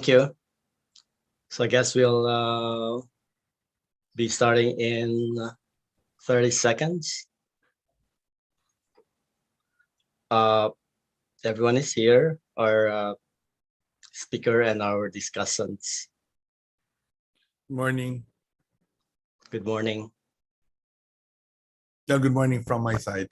Thank you. So I guess we'll be starting in 30 seconds. Everyone is here, our speaker and our discussants. Morning. Good morning. Yeah, good morning from my side.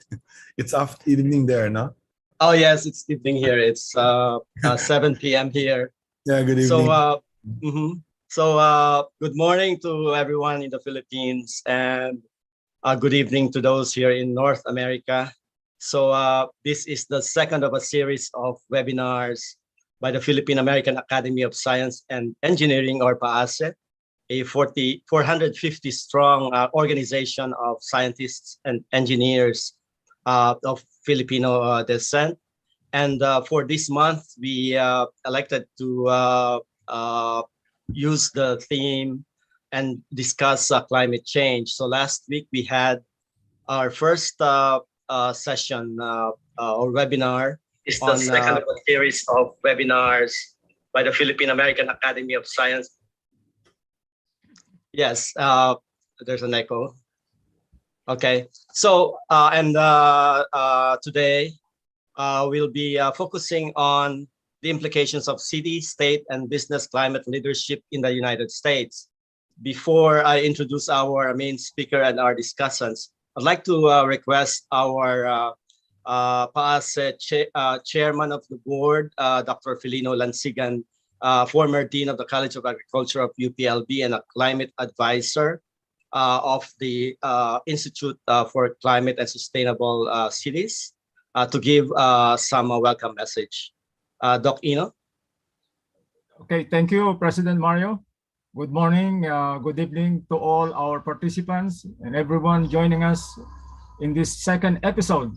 It's after evening there, no? Oh yes, it's evening here. It's 7 p.m. here. Yeah, good evening. So good morning to everyone in the Philippines, and good evening to those here in North America. So this is the second of a series of webinars by the Philippine American Academy of Science and Engineering, or PAASE, a 450 strong organization of scientists and engineers of Filipino descent. And for this month, we elected to use the theme and discuss climate change. So last week we had our first session or webinar. It's the second of a series of webinars by the Philippine American Academy of Science. Yes, there's an echo. Okay, so today we'll be focusing on the implications of city, state, and business climate leadership in the United States. Before I introduce our main speaker and our discussants, I'd like to request our PAASE chairman of the board, Dr. Felino Lansigan, former dean of the College of Agriculture of UPLB and a climate advisor of the Institute for Climate and Sustainable Cities, to give some welcome message. Doc Ino. Okay, thank you, President Mario. Good morning, good evening to all our participants and everyone joining us in this second episode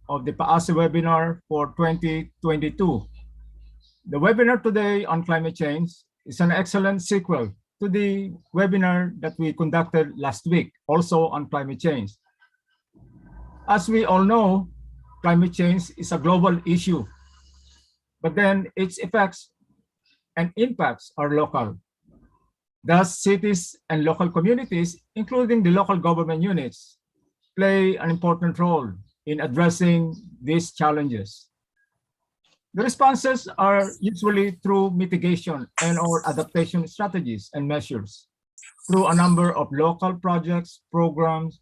of the PAASE webinar for 2022. The webinar today on climate change is an excellent sequel to the webinar that we conducted last week, also on climate change. As we all know, climate change is a global issue, but then its effects and impacts are local. Thus, cities and local communities, including the local government units, play an important role in addressing these challenges. The responses are usually through mitigation and/or adaptation strategies and measures, through a number of local projects, programs,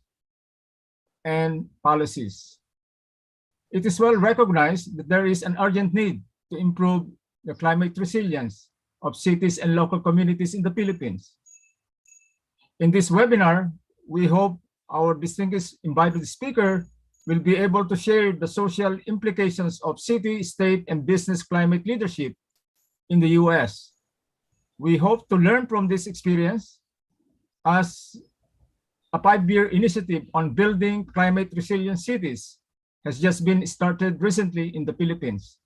and policies. It is well recognized that there is an urgent need to improve the climate resilience of cities and local communities in the Philippines. In this webinar, we hope our distinguished invited speaker will be able to share the social implications of city, state, and business climate leadership in the U.S. We hope to learn from this experience, as a 5-year initiative on building climate resilient cities has just been started recently in the Philippines.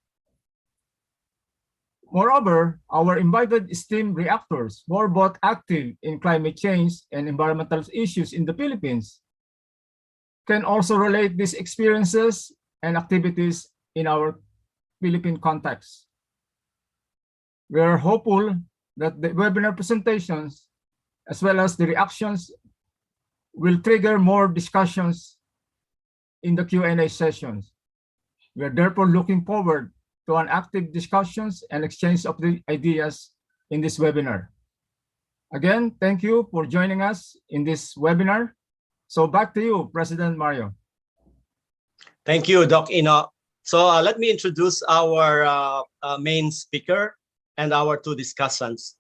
Moreover, our invited esteemed reactors who are both active in climate change and environmental issues in the Philippines can also relate these experiences and activities in our Philippine context. We are hopeful that the webinar presentations, as well as the reactions, will trigger more discussions in the Q&A sessions. We are therefore looking forward to an active discussions and exchange of the ideas in this webinar. Again, thank you for joining us in this webinar. So back to you, President Mario. Thank you, Doc Ino. So let me introduce our main speaker and our two discussants.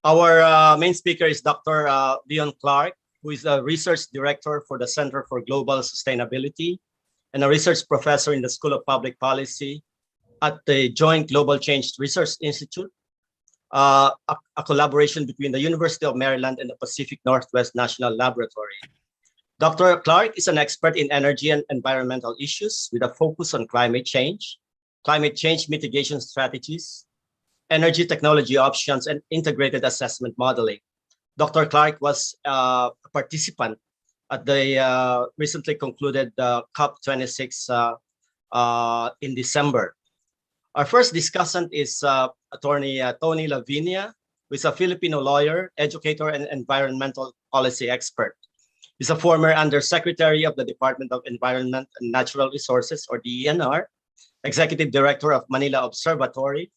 Our main speaker is Dr. Leon Clark, who is a research director for the Center for Global Sustainability and a research professor in the School of Public Policy at the Joint Global Change Research Institute, a collaboration between the University of Maryland and the Pacific Northwest National Laboratory. Dr. Clark is an expert in energy and environmental issues with a focus on climate change mitigation strategies, energy technology options, and integrated assessment modeling. Dr. Clark was a participant at the recently concluded COP26 in December. Our first discussant is Attorney Tony Lavinia, who is a Filipino lawyer, educator, and environmental policy expert. He's a former Undersecretary of the Department of Environment and Natural Resources, or DENR, Executive Director of Manila Observatory,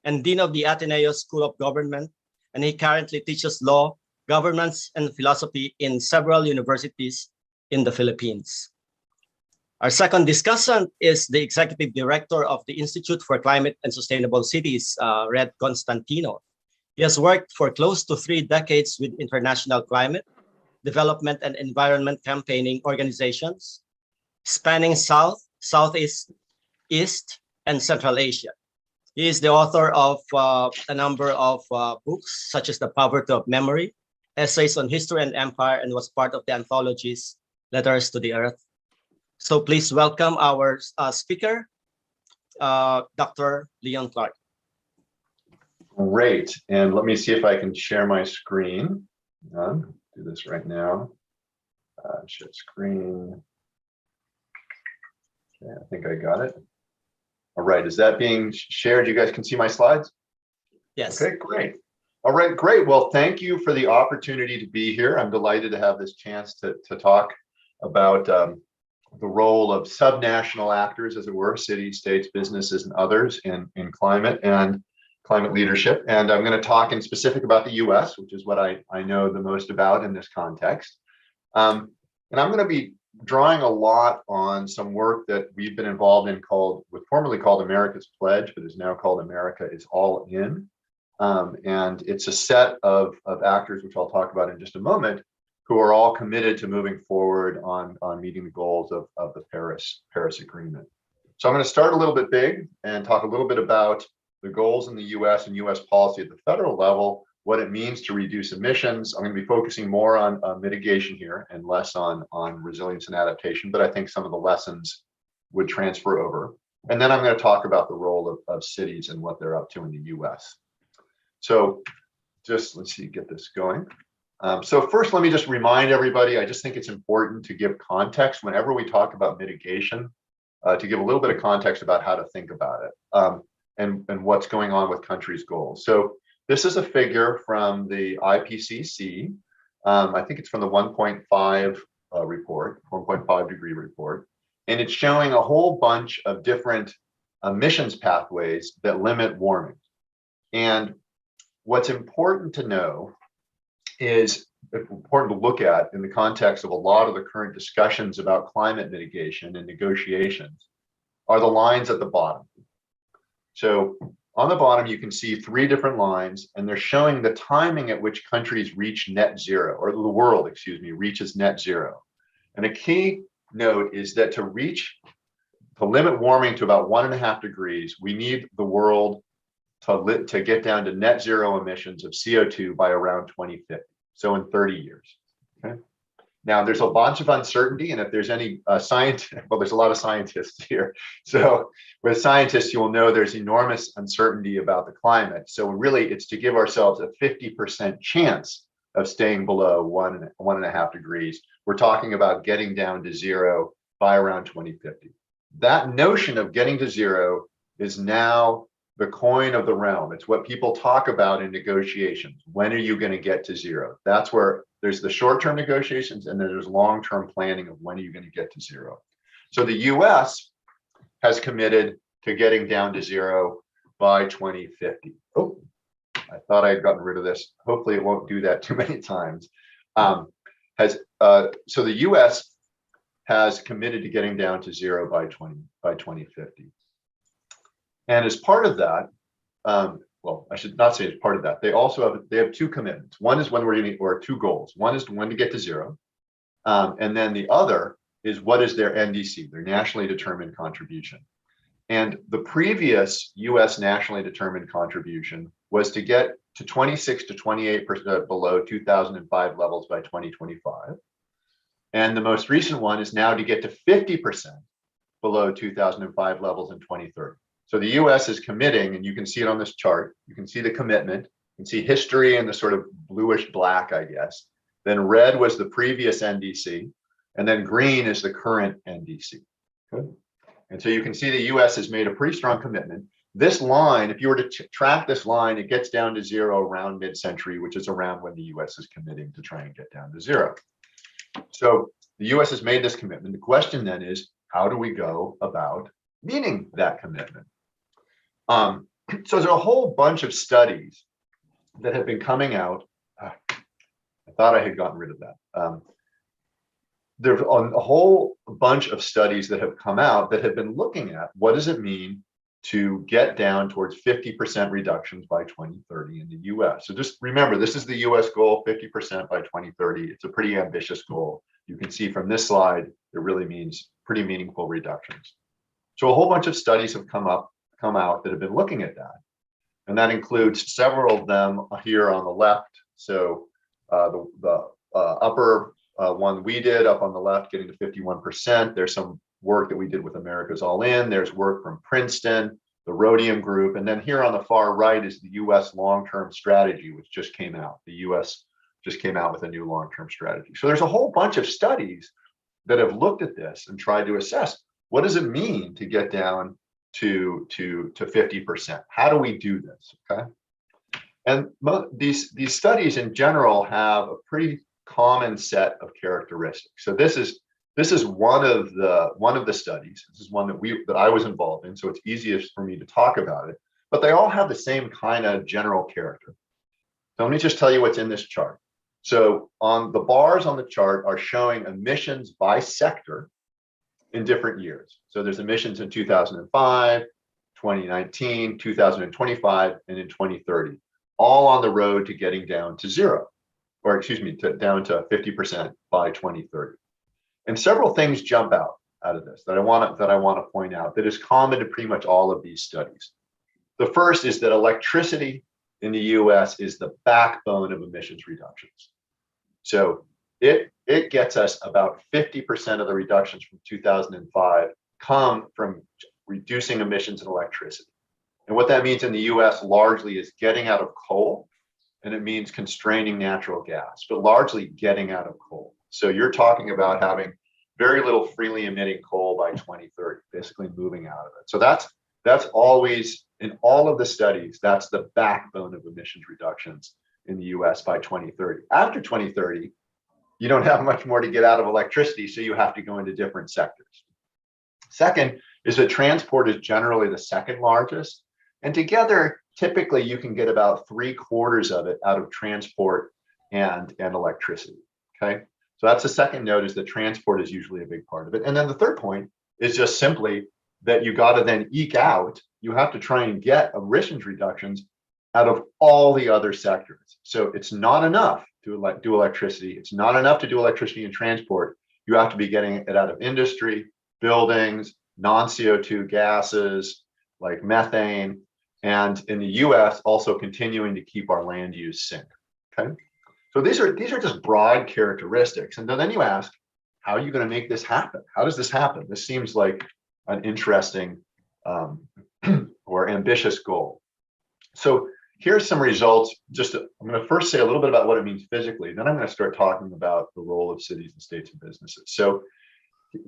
and Dean of the Ateneo School of Government, and he currently teaches law, governance, and philosophy in several universities in the Philippines. Our second discussant is the Executive Director of the Institute for Climate and Sustainable Cities, Red Constantino. He has worked for close to 3 decades with international climate, development, and environment campaigning organizations, spanning South, Southeast, East, and Central Asia. He is the author of a number of books, such as The Poverty of Memory, Essays on History and Empire, and was part of the anthologies Letters to the Earth. So please welcome our speaker, Dr. Leon Clark. Great, and let me see if I can share my screen. Do this right now. Share screen. Okay, I think I got it. All right, is that being shared? You guys can see my slides? Yes. Okay, great. All right, great. Well, thank you for the opportunity to be here. I'm delighted to have this chance to talk about the role of subnational actors, as it were, cities, states, businesses, and others in climate and climate leadership. And I'm going to talk in specific about the US, which is what I know the most about in this context. And I'm going to be drawing a lot on some work that we've been involved in formerly called America's Pledge, but is now called America is All In. And it's a set of actors, which I'll talk about in just a moment, who are all committed to moving forward on meeting the goals of the Paris Agreement. So I'm going to start a little bit big and talk a little bit about the goals in the US and US policy at the federal level, what it means to reduce emissions. I'm going to be focusing more on mitigation here and less on resilience and adaptation, but I think some of the lessons would transfer over. And then I'm going to talk about the role of cities and what they're up to in the US. So just let's see, get this going. So first, let me just remind everybody, I just think it's important to give context whenever we talk about mitigation, to give a little bit of context about how to think about it and what's going on with countries' goals. So this is a figure from the IPCC. I think it's from the 1.5 report, 1.5 degree report. And it's showing a whole bunch of different emissions pathways that limit warming. And what's important to know is important to look at in the context of a lot of the current discussions about climate mitigation and negotiations are the lines at the bottom. So on the bottom, you can see 3 different lines, and they're showing the timing at which countries reach net zero, or the world, excuse me, reaches net zero. And a key note is that to limit warming to about 1.5 degrees, we need the world to get down to net zero emissions of CO2 by around 2050. So in 30 years. Okay. Now there's a bunch of uncertainty, and if there's any well, there's a lot of scientists here. So with scientists, you will know there's enormous uncertainty about the climate. So really, it's to give ourselves a 50% chance of staying below 1.5 degrees. We're talking about getting down to zero by around 2050. That notion of getting to zero is now the coin of the realm. It's what people talk about in negotiations. When are you going to get to zero? That's where there's the short-term negotiations, and then there's long-term planning of when are you going to get to zero. So the US has committed to getting down to zero by 2050. Oh, I thought I had gotten rid of this. Hopefully it won't do that too many times. So the US has committed to getting down to zero by 2050. And as part of that, well, I should not say as part of that, they have 2 commitments. One is when we're going to, or 2 goals. One is when to get to zero. And then the other is what is their NDC, their nationally determined contribution. And the previous US nationally determined contribution was to get to 26 to 28% below 2005 levels by 2025. And the most recent one is now to get to 50% below 2005 levels in 2030. So the US is committing, and you can see it on this chart. You can see the commitment. You can see history in the sort of bluish black, I guess. Then red was the previous NDC, and then green is the current NDC. Good. And so you can see the US has made a pretty strong commitment. this line, if you were to track this line, it gets down to zero around mid-century, which is around when the US is committing to try and get down to zero. So the US has made this commitment. The question then is, how do we go about meeting that commitment? So there's a whole bunch of studies that have been coming out. I thought I had gotten rid of that. There's a whole bunch of studies that have come out that have been looking at what does it mean to get down towards 50% reductions by 2030 in the US. So just remember, this is the US goal, 50% by 2030. It's a pretty ambitious goal. You can see from this slide, it really means pretty meaningful reductions. So a whole bunch of studies have come out that have been looking at that. And that includes several of them here on the left. So the upper one we did up on the left, getting to 51%. There's some work that we did with America's All In. There's work from Princeton, the Rhodium Group. And then here on the far right is the US long-term strategy, which just came out. The US just came out with a new long-term strategy. So there's a whole bunch of studies that have looked at this and tried to assess what does it mean to get down to 50%? How do we do this? Okay. And these studies in general have a pretty common set of characteristics. So this is one of the studies. This is one that I was involved in, so it's easiest for me to talk about it. But they all have the same kind of general character. So let me just tell you what's in this chart. So on the bars on the chart are showing emissions by sector in different years. So there's emissions in 2005, 2019, 2025, and in 2030, all on the road to getting down to zero, or excuse me, down to 50% by 2030. And several things jump out of this that I want to point out that is common to pretty much all of these studies. The first is that electricity in the US is the backbone of emissions reductions. So it gets us about 50% of the reductions from 2005 come from reducing emissions in electricity. And what that means in the US largely is getting out of coal, and it means constraining natural gas, but largely getting out of coal. So you're talking about having very little freely emitting coal by 2030, basically moving out of it. So that's always, in all of the studies, that's the backbone of emissions reductions in the US by 2030. After 2030, you don't have much more to get out of electricity, so you have to go into different sectors. Second is that transport is generally the second largest, and together, typically you can get about 3/4 of it out of transport and electricity, okay? So that's the second note, is that transport is usually a big part of it. And then the third point is just simply that you got to then eke out, you have to try and get emissions reductions out of all the other sectors. So it's not enough to do electricity. It's not enough to do electricity and transport. You have to be getting it out of industry, buildings, non-CO2 gases like methane, and in the US also continuing to keep our land use sink, okay? So these are just broad characteristics. And then you ask, how are you going to make this happen? How does this happen? This seems like an interesting or ambitious goal. So here's some results. I'm going to first say a little bit about what it means physically. Then I'm going to start talking about the role of cities and states and businesses. So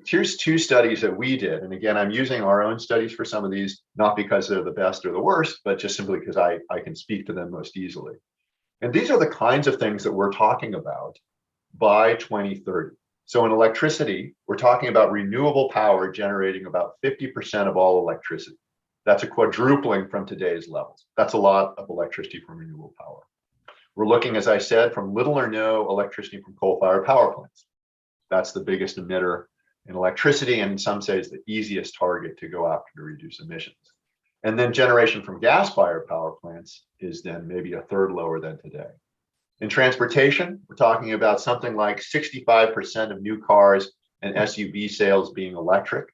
here's two studies that we did. And again, I'm using our own studies for some of these, not because they're the best or the worst, but just simply because I can speak to them most easily. And these are the kinds of things that we're talking about by 2030. So in electricity, we're talking about renewable power generating about 50% of all electricity. That's a quadrupling from today's levels. That's a lot of electricity from renewable power. We're looking, as I said, from little or no electricity from coal-fired power plants. That's the biggest emitter in electricity, and in some states, the easiest target to go after to reduce emissions. And then generation from gas-fired power plants is then maybe a third lower than today. In transportation, we're talking about something like 65% of new cars and SUV sales being electric,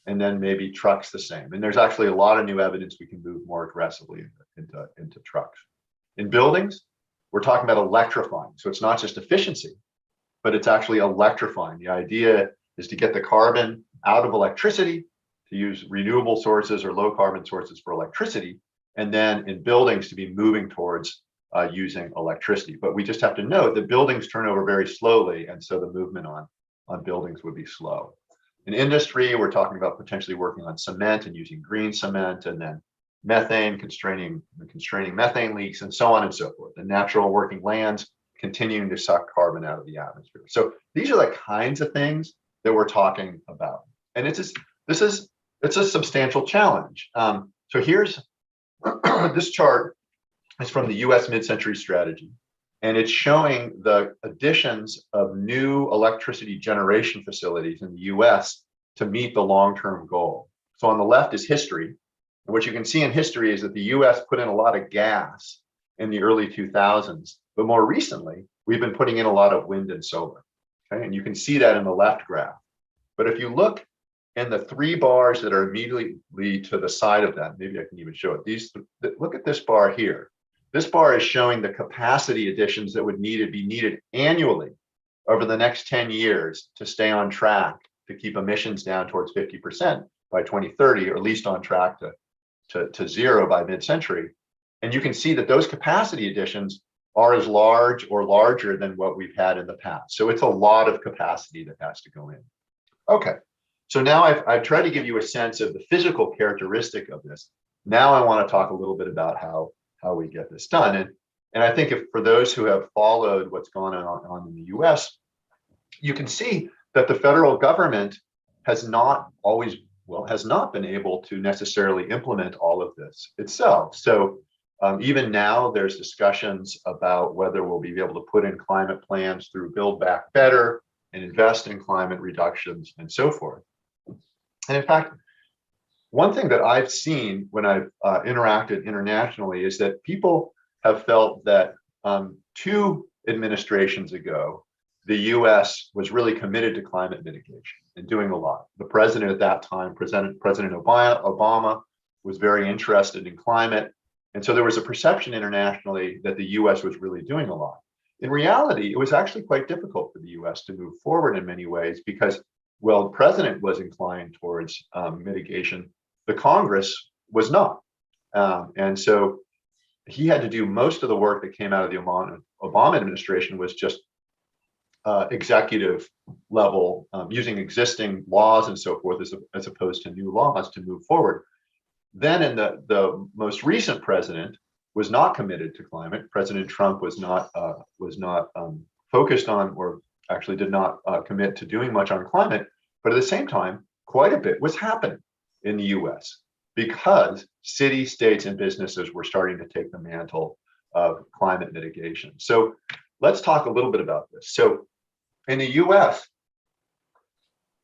and then maybe trucks the same. And there's actually a lot of new evidence we can move more aggressively into trucks. In buildings, we're talking about electrifying. So it's not just efficiency, but it's actually electrifying. The idea is to get the carbon out of electricity, to use renewable sources or low carbon sources for electricity, and then in buildings to be moving towards using electricity. But we just have to note that buildings turn over very slowly, and so the movement on buildings would be slow. In industry, we're talking about potentially working on cement and using green cement, and then methane, constraining methane leaks, and so on and so forth. And natural working lands continuing to suck carbon out of the atmosphere. So these are the kinds of things that we're talking about. And it's a substantial challenge. So here's this chart is from the US Mid-Century Strategy, and it's showing the additions of new electricity generation facilities in the US to meet the long-term goal. So on the left is history. And what you can see in history is that the US put in a lot of gas in the early 2000s, but more recently, we've been putting in a lot of wind and solar. Okay, and you can see that in the left graph. But if you look in the three bars that are immediately to the side of that, maybe I can even show it. Look at this bar here. This bar is showing the capacity additions that would be needed annually over the next 10 years to stay on track to keep emissions down towards 50% by 2030, or at least on track to zero by mid-century. And you can see that those capacity additions are as large or larger than what we've had in the past. So it's a lot of capacity that has to go in. Okay, so now I've tried to give you a sense of the physical characteristic of this. Now I want to talk a little bit about how we get this done. And I think for those who have followed what's gone on in the US, you can see that the federal government has not been able to necessarily implement all of this itself. So even now, there's discussions about whether we'll be able to put in climate plans through Build Back Better and invest in climate reductions and so forth. And in fact, one thing that I've seen when I've interacted internationally is that people have felt that 2 administrations ago, the US was really committed to climate mitigation and doing a lot. The president at that time, President Obama, was very interested in climate. And so there was a perception internationally that the US was really doing a lot. In reality, it was actually quite difficult for the US to move forward in many ways because, well, the president was inclined towards mitigation, the Congress was not. And so he had to do most of the work that came out of the Obama administration was just executive level, using existing laws and so forth, as opposed to new laws to move forward. Then in the most recent president was not committed to climate. President Trump was not focused on, or actually did not commit to doing much on climate. But at the same time, quite a bit was happening in the US because cities, states, and businesses were starting to take the mantle of climate mitigation. So let's talk a little bit about this. So in the US,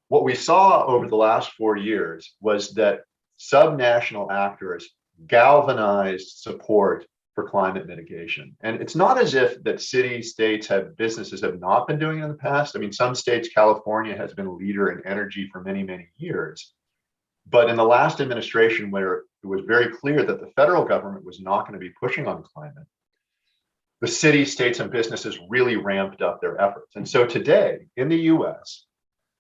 what we saw over the last 4 years was that subnational actors galvanized support for climate mitigation. And it's not as if that cities, states, businesses have not been doing it in the past. I mean, some states, California has been a leader in energy for many, many years. But in the last administration, where it was very clear that the federal government was not going to be pushing on climate, the cities, states, and businesses really ramped up their efforts. And so today in the US,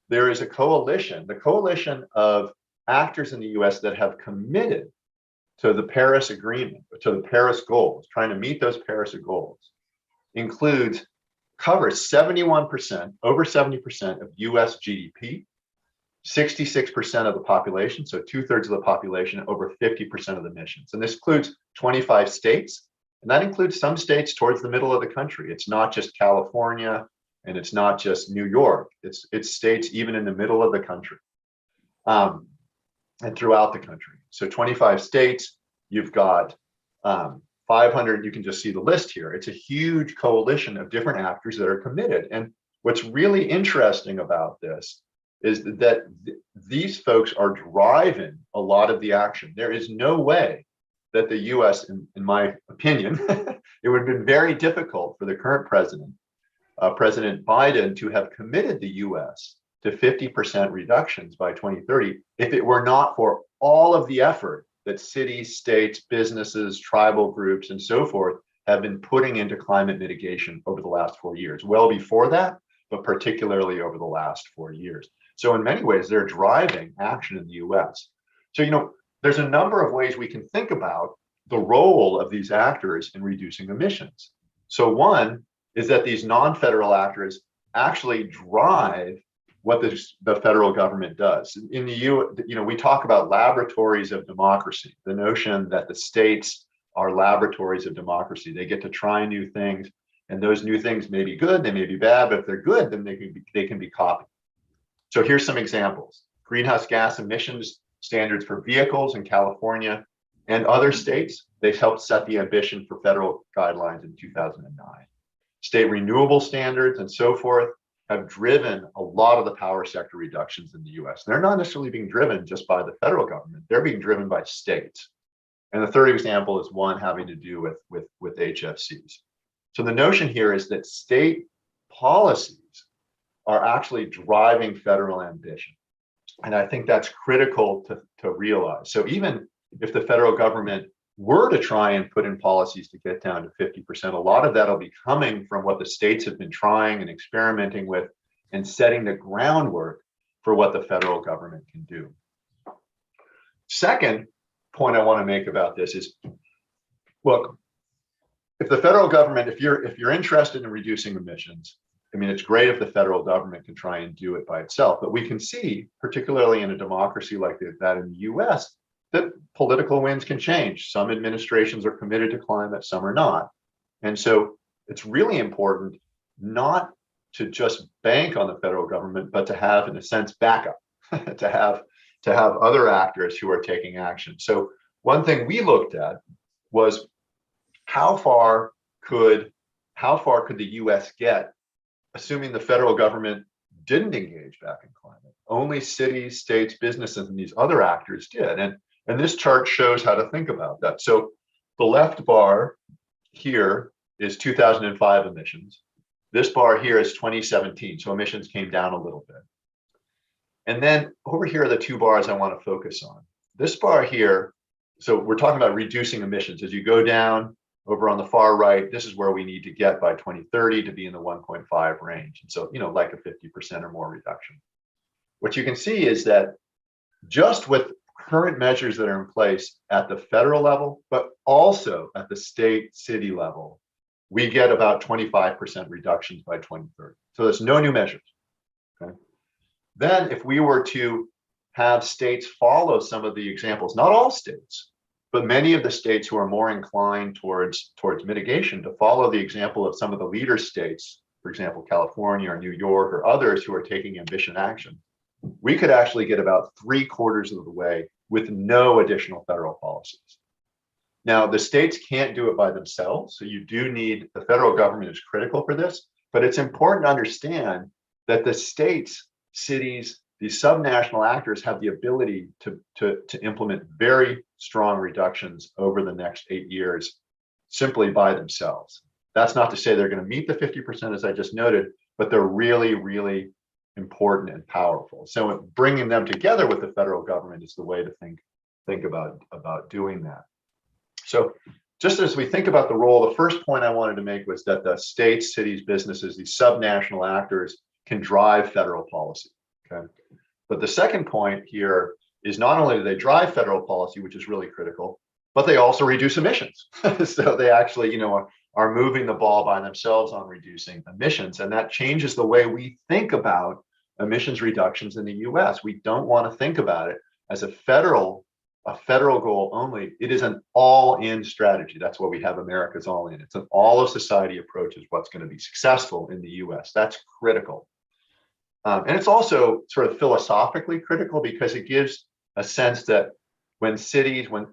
there is a coalition, the coalition of actors in the US that have committed to the Paris Agreement, to the Paris goals, trying to meet those Paris goals, covers 71%, over 70% of US GDP, 66% of the population, so 2/3 of the population, over 50% of the emissions. And this includes 25 states, and that includes some states towards the middle of the country. It's not just California, and it's not just New York. It's states even in the middle of the country. And throughout the country. So 25 states, you've got 500, you can just see the list here. It's a huge coalition of different actors that are committed. And what's really interesting about this is that these folks are driving a lot of the action. There is no way that the US, in my opinion, it would have been very difficult for the current president, President Biden, to have committed the US to 50% reductions by 2030 if it were not for all of the effort that cities, states, businesses, tribal groups, and so forth have been putting into climate mitigation over the last 4 years. Well before that, but particularly over the last 4 years. So in many ways, they're driving action in the US. So, there's a number of ways we can think about the role of these actors in reducing emissions. So one is that these non-federal actors actually drive what the federal government does. In the we talk about laboratories of democracy, the notion that the states are laboratories of democracy. They get to try new things, and those new things may be good, they may be bad, but if they're good, then they can be copied. So here's some examples. Greenhouse gas emissions standards for vehicles in California and other states. They helped set the ambition for federal guidelines in 2009. State renewable standards and so forth have driven a lot of the power sector reductions in the US. They're not necessarily being driven just by the federal government, they're being driven by states. And the third example is one having to do with HFCs. So the notion here is that state policies are actually driving federal ambition. And I think that's critical to realize. So even if the federal government were to try and put in policies to get down to 50%, a lot of that will be coming from what the states have been trying and experimenting with and setting the groundwork for what the federal government can do. Second point I want to make about this is, look, if the federal government, if you're interested in reducing emissions, I mean, it's great if the federal government can try and do it by itself, but we can see, particularly in a democracy like that in the US, that political winds can change. Some administrations are committed to climate, some are not. And so it's really important not to just bank on the federal government, but to have, in a sense, backup, to have other actors who are taking action. So one thing we looked at was how far could the US get, assuming the federal government didn't engage back in climate? Only cities, states, businesses, and these other actors did. And this chart shows how to think about that. So the left bar here is 2005 emissions. This bar here is 2017. So emissions came down a little bit. And then over here are the two bars I want to focus on. This bar here, so we're talking about reducing emissions. As you go down over on the far right, this is where we need to get by 2030 to be in the 1.5 range. And so, like a 50% or more reduction. What you can see is that just with current measures that are in place at the federal level, but also at the state, city level, we get about 25% reductions by 2030. So there's no new measures. Okay. Then if we were to have states follow some of the examples, not all states, but many of the states who are more inclined towards mitigation, to follow the example of some of the leader states, for example, California or New York or others who are taking ambitious action, we could actually get about 3/4 of the way with no additional federal policies. Now, the states can't do it by themselves, so you do need, the federal government is critical for this, but it's important to understand that the states, cities, these subnational actors have the ability to implement very strong reductions over the next 8 years simply by themselves. That's not to say they're going to meet the 50%, as I just noted, but they're really, really important and powerful. So bringing them together with the federal government is the way to think about doing that. So just as we think about the role, the first point I wanted to make was that the states, cities, businesses, these subnational actors can drive federal policy. Okay. But the second point here is not only do they drive federal policy, which is really critical, but they also reduce emissions. So they actually, are moving the ball by themselves on reducing emissions. And that changes the way we think about emissions reductions in the US. We don't want to think about it as a federal goal only. It is an all-in strategy. That's why we have America's all in. It's an all of society approach is what's going to be successful in the US. That's critical. And it's also sort of philosophically critical because it gives a sense that when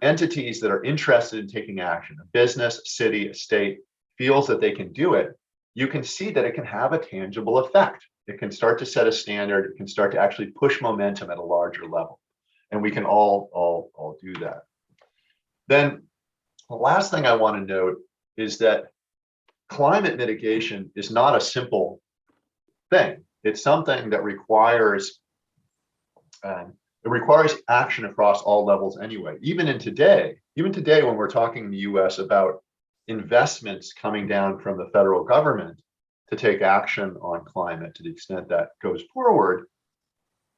entities that are interested in taking action, a business, a city, a state, feels that they can do it, you can see that it can have a tangible effect. It can start to set a standard. It can start to actually push momentum at a larger level. And we can all do that. Then the last thing I want to note is that climate mitigation is not a simple thing. It's something that requires action across all levels anyway. Even today, when we're talking in the US about investments coming down from the federal government to take action on climate to the extent that goes forward,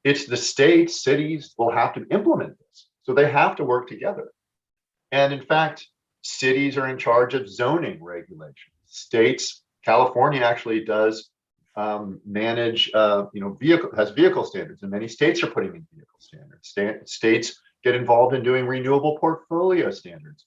it's the states, cities will have to implement this. So they have to work together. And in fact, cities are in charge of zoning regulations. States, California actually does manage, has vehicle standards, and many states are putting in vehicle standards. States get involved in doing renewable portfolio standards.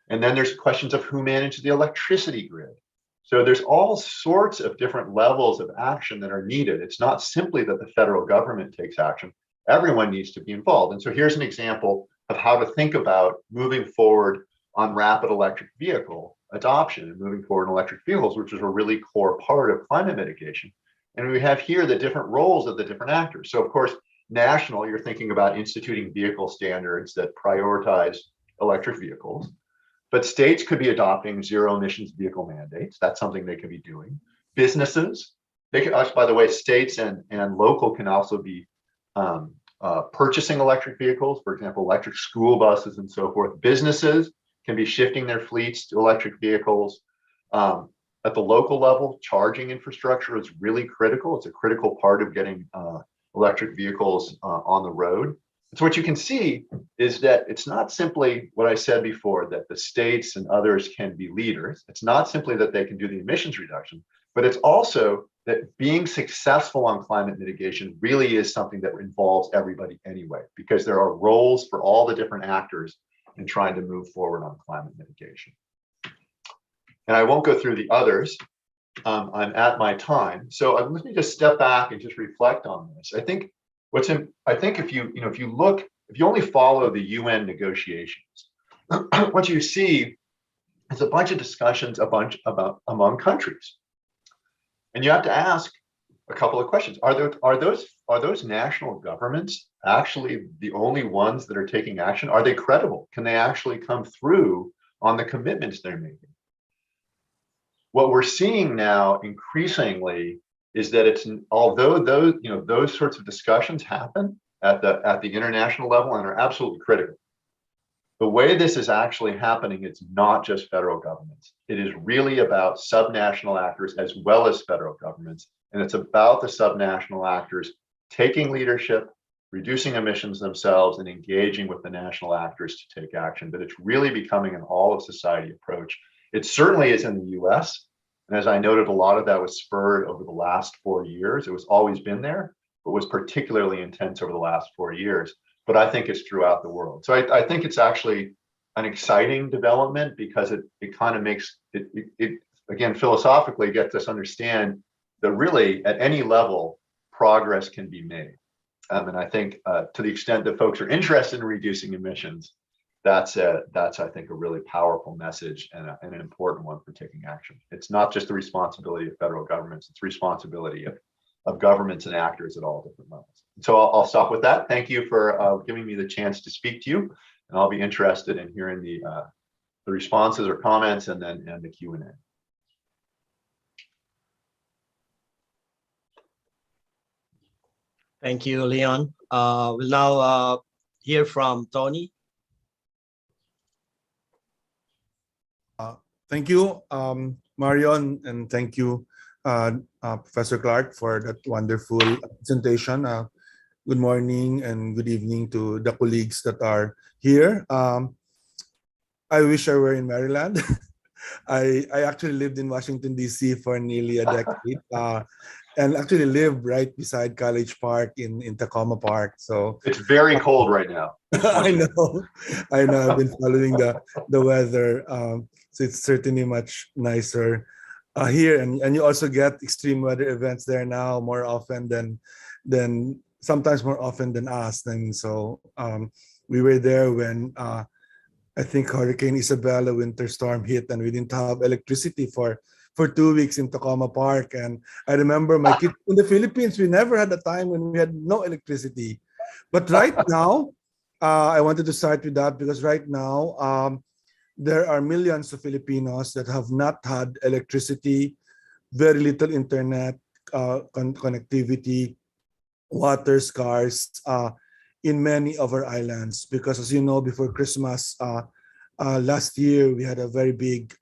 And then there's questions of who manages the electricity grid. So there's all sorts of different levels of action that are needed. It's not simply that the federal government takes action. Everyone needs to be involved. And so here's an example of how to think about moving forward on rapid electric vehicle adoption and moving forward in electric vehicles, which is a really core part of climate mitigation. And we have here the different roles of the different actors. So of course, national, you're thinking about instituting vehicle standards that prioritize electric vehicles. But states could be adopting zero emissions vehicle mandates. That's something they could be doing. Businesses, they could, by the way, states and local can also be purchasing electric vehicles, for example, electric school buses and so forth. Businesses can be shifting their fleets to electric vehicles. At the local level, charging infrastructure is really critical. It's a critical part of getting electric vehicles on the road. So what you can see is that it's not simply what I said before, that the states and others can be leaders. It's not simply that they can do the emissions reduction, but it's also that being successful on climate mitigation really is something that involves everybody anyway, because there are roles for all the different actors in trying to move forward on climate mitigation. And I won't go through the others. I'm at my time. So let me just step back and just reflect on this. I think if you only follow the UN negotiations, what you see is a bunch of discussions among countries, and you have to ask a couple of questions. Are those national governments actually the only ones that are taking action? Are they credible? Can they actually come through on the commitments they're making? What we're seeing now increasingly is that although those sorts of discussions happen at the international level and are absolutely critical, the way this is actually happening, it's not just federal governments. It is really about subnational actors as well as federal governments, and it's about the subnational actors taking leadership, reducing emissions themselves, and engaging with the national actors to take action. But it's really becoming an all of society approach. It certainly is in the US. And as I noted, a lot of that was spurred over the last 4 years. It was always been there, but was particularly intense over the last 4 years. But I think it's throughout the world. So I think it's actually an exciting development because it kind of makes it again, philosophically gets us understand that really at any level, progress can be made. And I think to the extent that folks are interested in reducing emissions, that's I think a really powerful message and an important one for taking action. It's not just the responsibility of federal governments, it's responsibility of governments and actors at all different levels. So I'll stop with that. Thank you for giving me the chance to speak to you, and I'll be interested in hearing the responses or comments and the Q&A. Thank you, Leon. We'll now hear from Tony. Thank you, Marion, and thank you, Professor Clark, for that wonderful presentation. Good morning and good evening to the colleagues that are here. I wish I were in Maryland. I actually lived in Washington, D.C. for nearly a decade, and actually live right beside College Park in Tacoma Park. So it's very cold right now. I know. I've been following the weather. So it's certainly much nicer here, and you also get extreme weather events there now more often than sometimes more often than us. And so we were there when I think Hurricane Isabella winter storm hit, and we didn't have electricity for 2 weeks in Tacoma Park. And I remember my kids in the Philippines, we never had a time when we had no electricity. But right now, I wanted to start with that because right now, there are millions of Filipinos that have not had electricity, very little internet connectivity, water scarce in many of our islands. Because as you know, before Christmas last year, we had a very big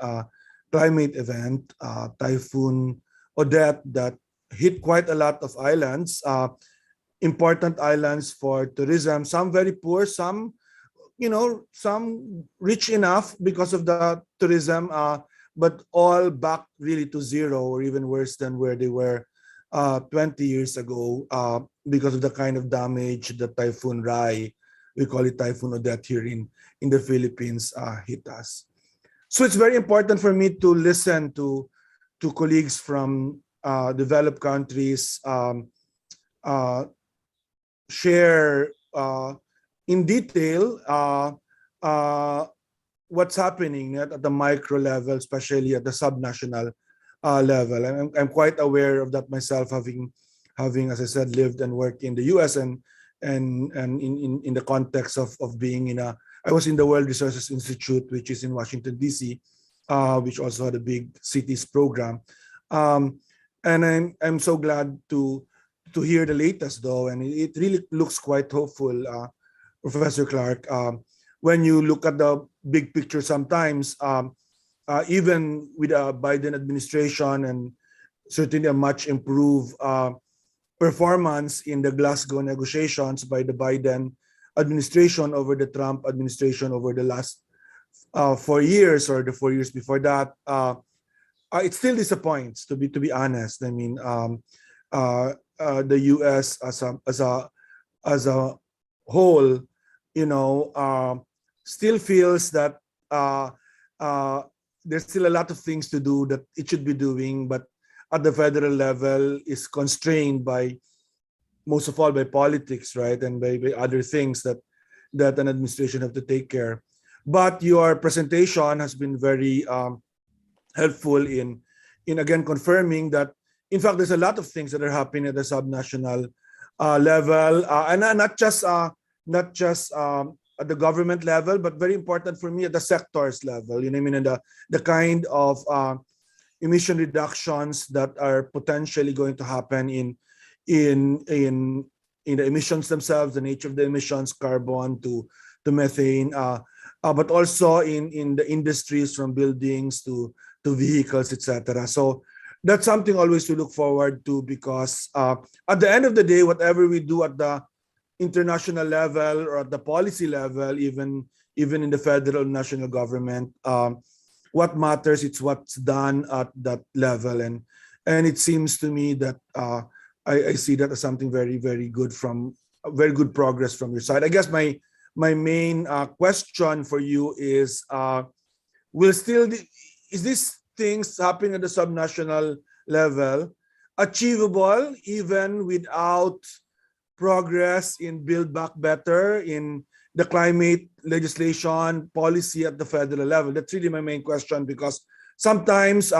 climate event, Typhoon Odette, that hit quite a lot of islands, important islands for tourism, some very poor, some rich enough because of the tourism, but all back really to zero or even worse than where they were 20 years ago because of the kind of damage that Typhoon Rai, we call it Typhoon Odette here in the Philippines, hit us. So it's very important for me to listen to colleagues from developed countries share in detail what's happening at the micro level, especially at the subnational level. I'm quite aware of that myself, having, as I said, lived and worked in the U.S. and in the context of being I was in the World Resources Institute, which is in Washington, D.C., which also had a big cities program. And I'm so glad to hear the latest, though, and it really looks quite hopeful, Professor Clark. When you look at the big picture sometimes, even with a Biden administration and certainly a much improved performance in the Glasgow negotiations by the Biden administration over the Trump administration over the last 4 years or the 4 years before that, it still disappoints, to be honest. I mean, the U.S. as a whole, still feels that there's still a lot of things to do that it should be doing, but at the federal level is constrained by, most of all, by politics, right, and by other things that an administration have to take care. But your presentation has been very helpful in again confirming that, in fact, there's a lot of things that are happening at the subnational level, and not just at the government level, but very important for me at the sectors level. You know what I mean? And the kind of emission reductions that are potentially going to happen in the emissions themselves, the nature of the emissions, carbon to methane, but also in the industries, from buildings to vehicles, etc. So that's something always to look forward to, because at the end of the day, whatever we do at the international level or at the policy level, even in the federal national government, what matters it's what's done at that level, and it seems to me that I see that as something very, very good very good progress from your side. I guess my main question for you is, is these things happening at the subnational level achievable even without progress in Build Back Better, in the climate legislation policy at the federal level? That's really my main question, because sometimes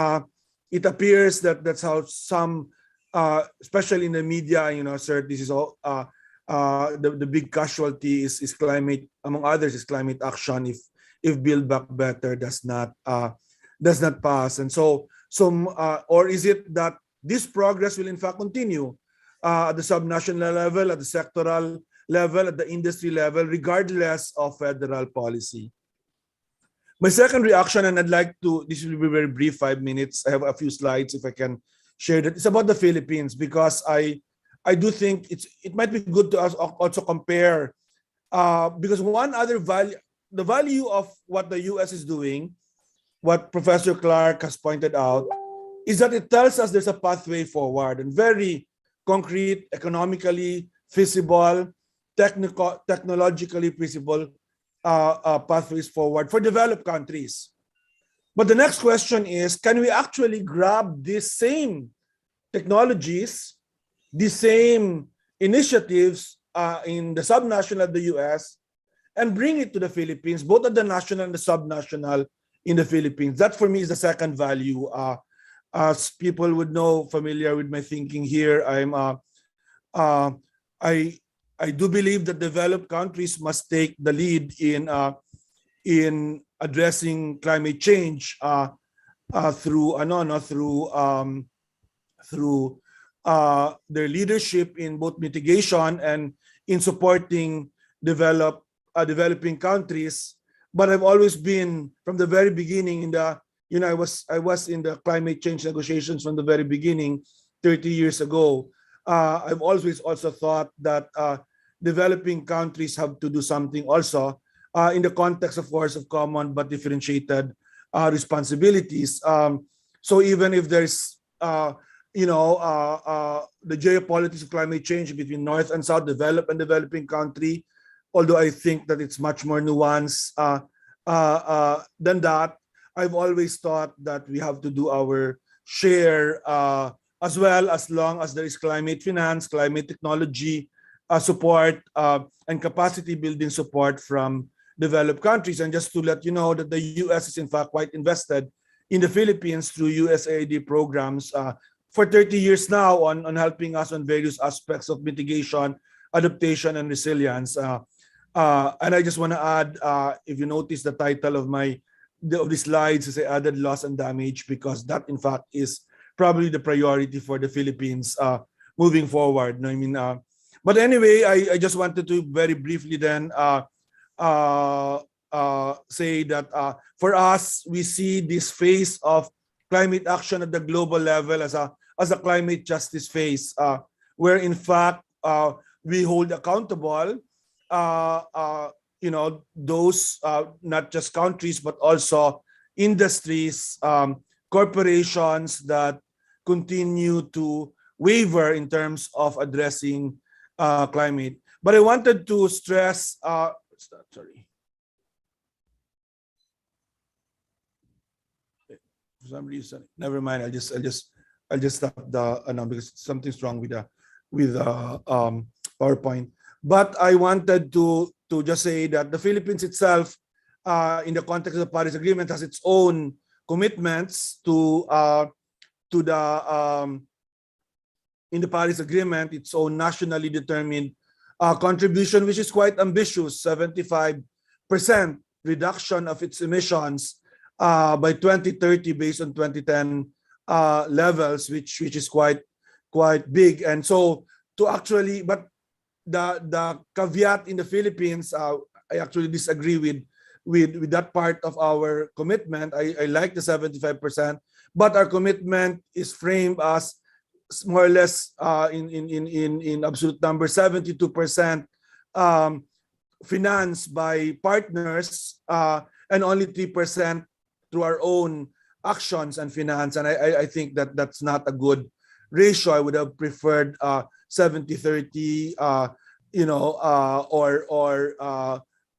it appears that that's how some, especially in the media, sir, this is all the big casualty is climate, among others, is climate action if Build Back Better does not pass. And so or is it that this progress will in fact continue at the subnational level, at the sectoral level, at the industry level, regardless of federal policy? My second reaction, and I'd like to, this will be very brief, 5 minutes. I have a few slides if I can share that. It's about the Philippines, because I do think it might be good to also compare, because one other value, the value of what the US is doing, what Professor Clark has pointed out, is that it tells us there's a pathway forward, and very concrete, economically feasible, technologically feasible pathways forward for developed countries. But the next question is, can we actually grab these same technologies, these same initiatives in the subnational of the US and bring it to the Philippines, both at the national and the subnational in the Philippines? That for me is the second value. As people would know, familiar with my thinking here, I do believe that developed countries must take the lead in addressing climate change through their leadership in both mitigation and in supporting developing countries. But I've always been, from the very beginning, I was in the climate change negotiations from the very beginning, 30 years ago. I've always also thought that developing countries have to do something also in the context, of course, of common but differentiated responsibilities. So even if there's the geopolitics of climate change between North and South, developed and developing country, although I think that it's much more nuanced than that. I've always thought that we have to do our share as well, as long as there is climate finance, climate technology support, and capacity building support from developed countries. And just to let you know that the US is in fact quite invested in the Philippines through USAID programs for 30 years now on helping us on various aspects of mitigation, adaptation, and resilience. And I just want to add, if you notice the title of the slides is added loss and damage, because that in fact is probably the priority for the Philippines moving forward. I mean, but anyway, I just wanted to very briefly then say that for us, we see this phase of climate action at the global level as a climate justice phase, where in fact we hold accountable those not just countries but also industries, corporations that continue to waver in terms of addressing climate. But I wanted to stress sorry. For some reason, never mind. I'll just stop the because something's wrong with the PowerPoint. But I wanted to just say that the Philippines itself, in the context of the Paris Agreement, has its own commitments to the in the Paris Agreement, its own nationally determined contribution, which is quite ambitious: 75% reduction of its emissions by 2030 based on 2010 levels, which is quite big. And so to actually, but the caveat in the Philippines, I actually disagree with that part of our commitment. I like the 75%, but our commitment is framed as more or less in absolute number 72% financed by partners and only 3% through our own actions and finance. And I think that that's not a good ratio. I would have preferred 70-30, or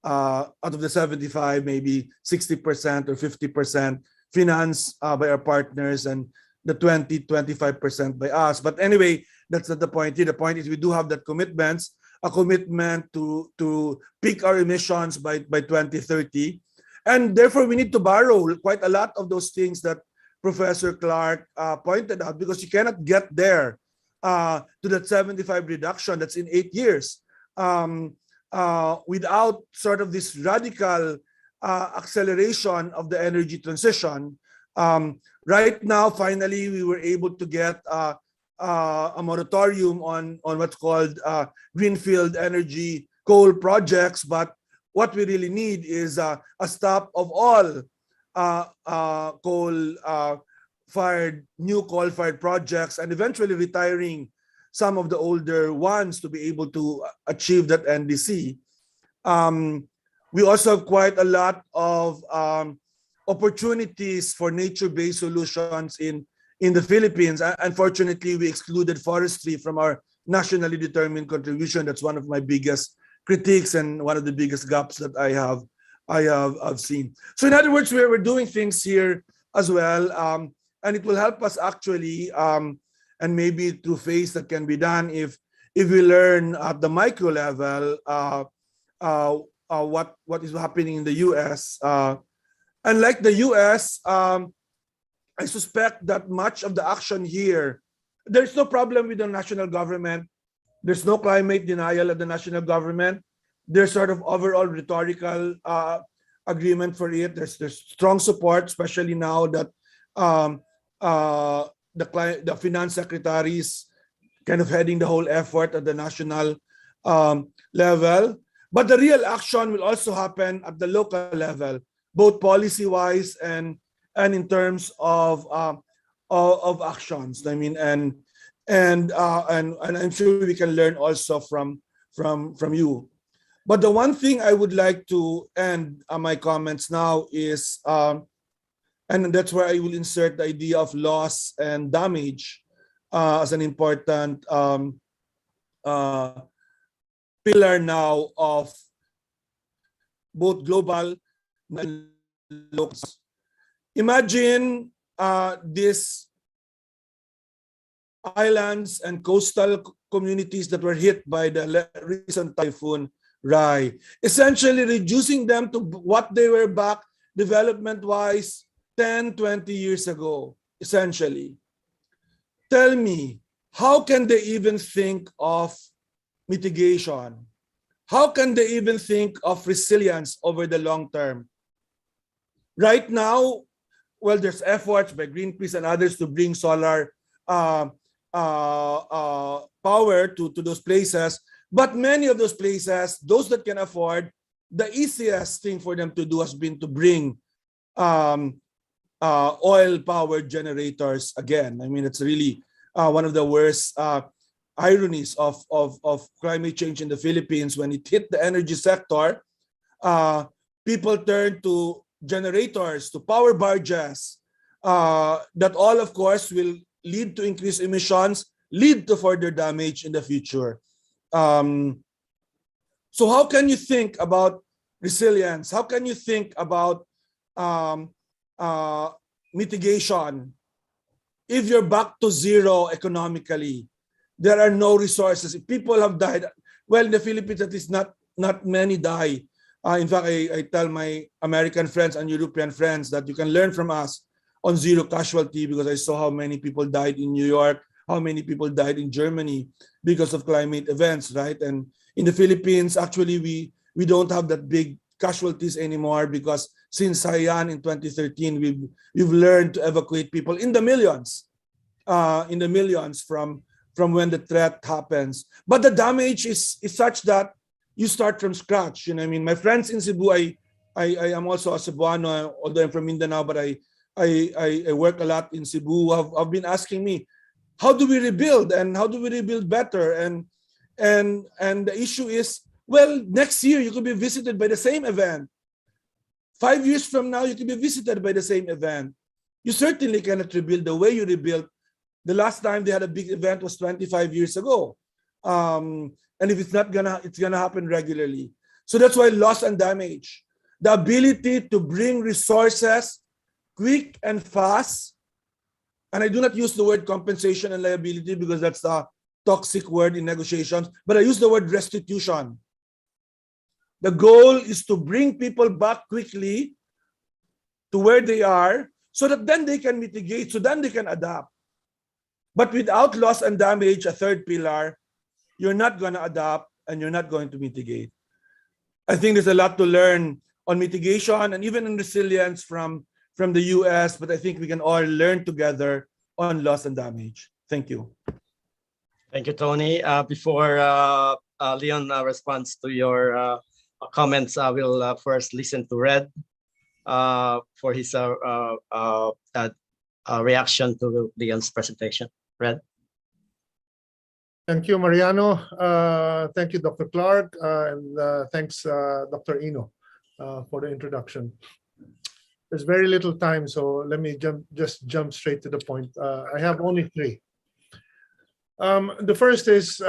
out of the 75, maybe 60% or 50% financed by our partners and the 20-25% by us. But anyway, that's not the point here. The point is we do have that commitments, a commitment to peak our emissions by 2030. And therefore, we need to borrow quite a lot of those things that Professor Clark pointed out, because you cannot get there to that 75 reduction that's in 8 years without sort of this radical acceleration of the energy transition. Right now, finally, we were able to get a moratorium on what's called greenfield energy coal projects, but what we really need is a stop of all new coal-fired projects, and eventually retiring some of the older ones to be able to achieve that NDC. We also have quite a lot of opportunities for nature-based solutions in the Philippines. Unfortunately, we excluded forestry from our nationally determined contribution. That's one of my biggest critiques and one of the biggest gaps that I've seen. So in other words, we're doing things here as well, and it will help us actually, and maybe through phase that can be done if we learn at the micro level what is happening in the US. And like the US, I suspect that much of the action here, there's no problem with the national government. There's no climate denial of the national government. There's sort of overall rhetorical agreement for it. There's strong support, especially now that the finance secretary is kind of heading the whole effort at the national level. But the real action will also happen at the local level, both policy-wise and in terms of actions. I mean, and I'm sure we can learn also from you. But the one thing I would like to end my comments now is, and that's where I will insert the idea of loss and damage. as an important pillar now of both global and local. Imagine these islands and coastal communities that were hit by the recent typhoon Rai, essentially reducing them to what they were back development-wise 10, 20 years ago, essentially. Tell me, how can they even think of mitigation? How can they even think of resilience over the long term? Right now, well, there's efforts by Greenpeace and others to bring solar power to those places. But many of those places, those that can afford, the easiest thing for them to do has been to bring oil-powered generators again. I mean, it's really one of the worst ironies of climate change in the Philippines. When it hit the energy sector, people turned to generators, to power barges, that all, of course, will lead to increased emissions, lead to further damage in the future. So how can you think about resilience? How can you think about mitigation if you're back to zero economically? There are no resources. If people have died, well, in the Philippines, at least not many die. In fact, I tell my American friends and European friends that you can learn from us on zero casualty, because I saw how many people died in New York, how many people died in Germany because of climate events, right? And in the Philippines, actually, we don't have that big casualties anymore, because since Haiyan in 2013, we've learned to evacuate people in the millions from when the threat happens. But the damage is such that you start from scratch. You know, I mean, my friends in Cebu, I am also a Cebuano, although I'm from Mindanao, but I work a lot in Cebu. Have been asking me, how do we rebuild, and how do we rebuild better? And the issue is, well, next year you could be visited by the same event. 5 years from now, you could be visited by the same event. You certainly cannot rebuild the way you rebuilt. The last time they had a big event was 25 years ago. And if it's not gonna, it's gonna happen regularly. So that's why loss and damage, the ability to bring resources quick and fast. And I do not use the word compensation and liability because that's a toxic word in negotiations, but I use the word restitution. The goal is to bring people back quickly to where they are, so that then they can mitigate, so then they can adapt. But without loss and damage, a third pillar, you're not going to adapt and you're not going to mitigate. I think there's a lot to learn on mitigation and even in resilience from the US, but I think we can all learn together on loss and damage. Thank you. Thank you, Tony. Before Leon responds to your comments, I will first listen to Red for his reaction to Leon's presentation. Red. Thank you, Mariano. Thank you, Dr. Clark, and thanks, Dr. Ino, for the introduction. There's very little time, so let me just jump straight to the point. I have only three. The first is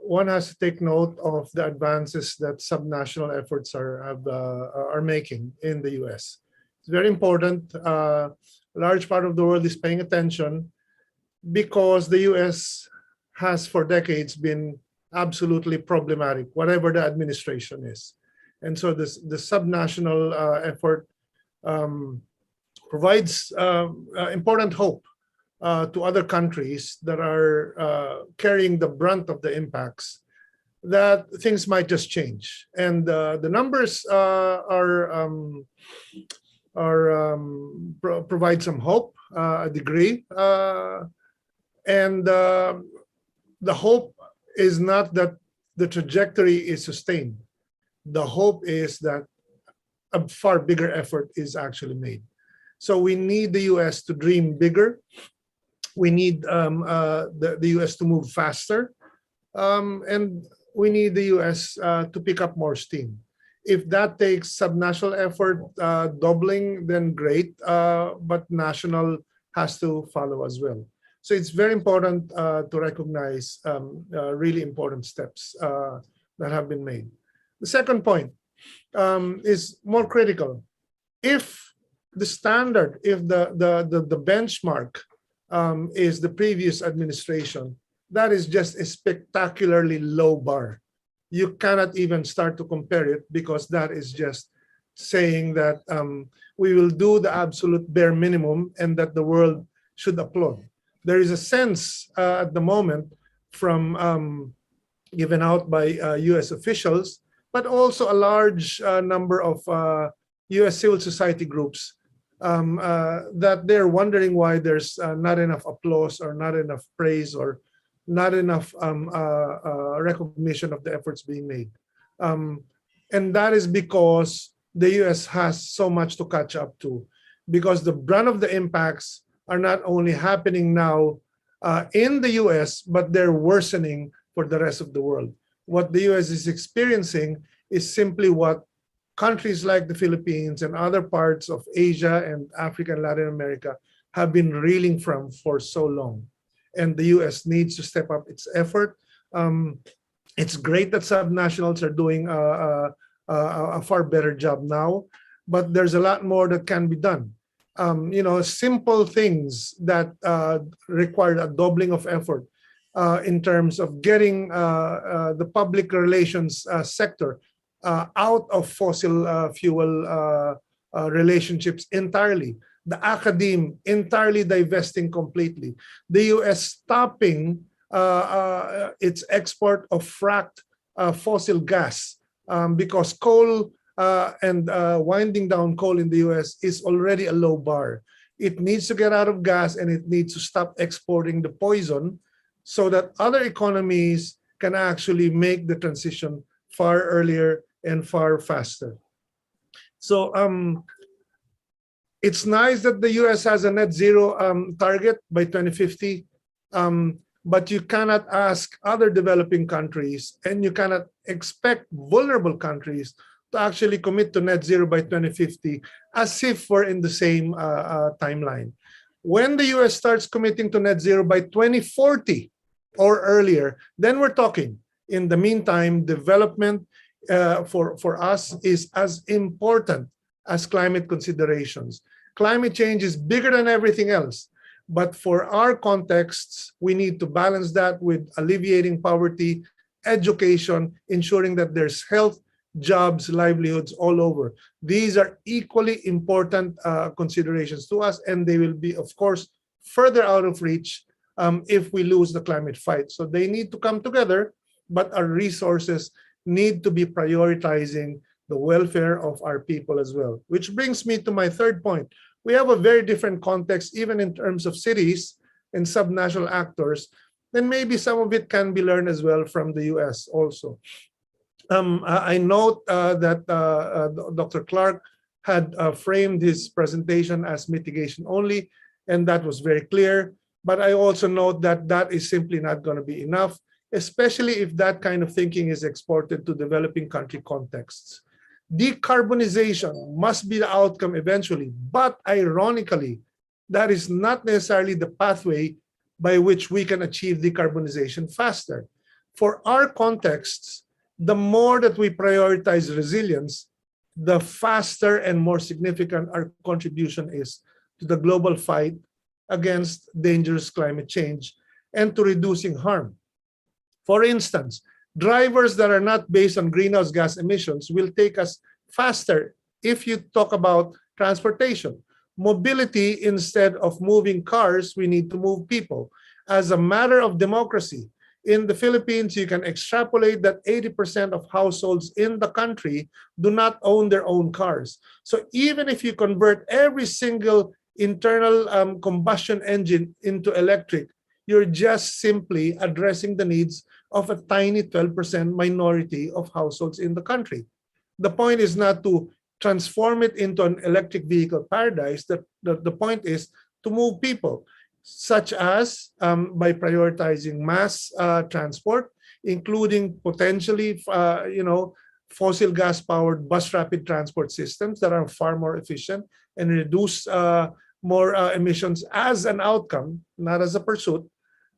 one has to take note of the advances that subnational efforts are making in the US. It's very important. A large part of the world is paying attention because the US has for decades been absolutely problematic, whatever the administration is. And so the subnational effort provides important hope to other countries that are carrying the brunt of the impacts, that things might just change. And the numbers provide some hope, a degree. And the hope is not that the trajectory is sustained. The hope is that a far bigger effort is actually made. So we need the US to dream bigger. We need the US to move faster. And we need the US to pick up more steam. If that takes subnational effort doubling, then great, but national has to follow as well. So it's very important to recognize really important steps that have been made. The second point is more critical. If the standard, if the benchmark is the previous administration, that is just a spectacularly low bar. You cannot even start to compare it, because that is just saying that we will do the absolute bare minimum and that the world should applaud. There is a sense at the moment from given out by US officials, but also a large number of US civil society groups that they're wondering why there's not enough applause or not enough praise or not enough recognition of the efforts being made. And that is because the US has so much to catch up to, because the brunt of the impacts are not only happening now in the US, but they're worsening for the rest of the world. What the US is experiencing is simply what countries like the Philippines and other parts of Asia and Africa and Latin America have been reeling from for so long. And the US needs to step up its effort. It's great that subnationals are doing a far better job now, but there's a lot more that can be done. Simple things that require a doubling of effort in terms of getting the public relations sector out of fossil fuel relationships entirely. The academe entirely divesting completely. The US stopping its export of fracked fossil gas because coal and winding down coal in the US is already a low bar. It needs to get out of gas, and it needs to stop exporting the poison so that other economies can actually make the transition far earlier and far faster. So it's nice that the US has a net zero target by 2050, but you cannot ask other developing countries, and you cannot expect vulnerable countries to actually commit to net zero by 2050 as if we're in the same timeline. When the US starts committing to net zero by 2040 or earlier, then we're talking. In the meantime, development for us is as important as climate considerations. Climate change is bigger than everything else. But for our contexts, we need to balance that with alleviating poverty, education, ensuring that there's health, jobs, livelihoods all over. These are equally important considerations to us, and they will be, of course, further out of reach if we lose the climate fight. So they need to come together, but our resources need to be prioritizing the welfare of our people as well. Which brings me to my third point. We have a very different context, even in terms of cities and subnational actors, then maybe some of it can be learned as well from the US also. I note that Dr. Clark had framed his presentation as mitigation only, and that was very clear. But I also note that that is simply not going to be enough, especially if that kind of thinking is exported to developing country contexts. Decarbonization must be the outcome eventually, but ironically, that is not necessarily the pathway by which we can achieve decarbonization faster. For our contexts, the more that we prioritize resilience, the faster and more significant our contribution is to the global fight against dangerous climate change and to reducing harm. For instance, drivers that are not based on greenhouse gas emissions will take us faster if you talk about transportation. Mobility, instead of moving cars, we need to move people. As a matter of democracy, in the Philippines, you can extrapolate that 80% of households in the country do not own their own cars. So even if you convert every single internal combustion engine into electric, you're just simply addressing the needs of a tiny 12% minority of households in the country. The point is not to transform it into an electric vehicle paradise. The point is to move people, such as by prioritizing mass transport, including potentially, fossil gas-powered bus rapid transport systems that are far more efficient and reduce more emissions as an outcome, not as a pursuit,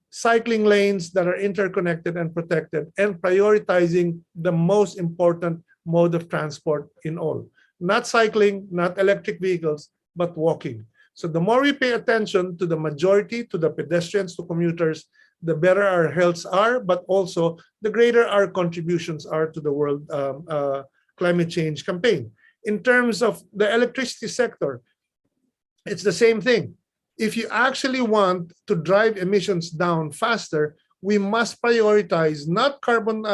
cycling lanes that are interconnected and protected, and prioritizing the most important mode of transport in all. Not cycling, not electric vehicles, but walking. So the more we pay attention to the majority, to the pedestrians, to commuters, the better our healths are, but also the greater our contributions are to the world climate change campaign. In terms of the electricity sector, it's the same thing. If you actually want to drive emissions down faster, we must prioritize not carbon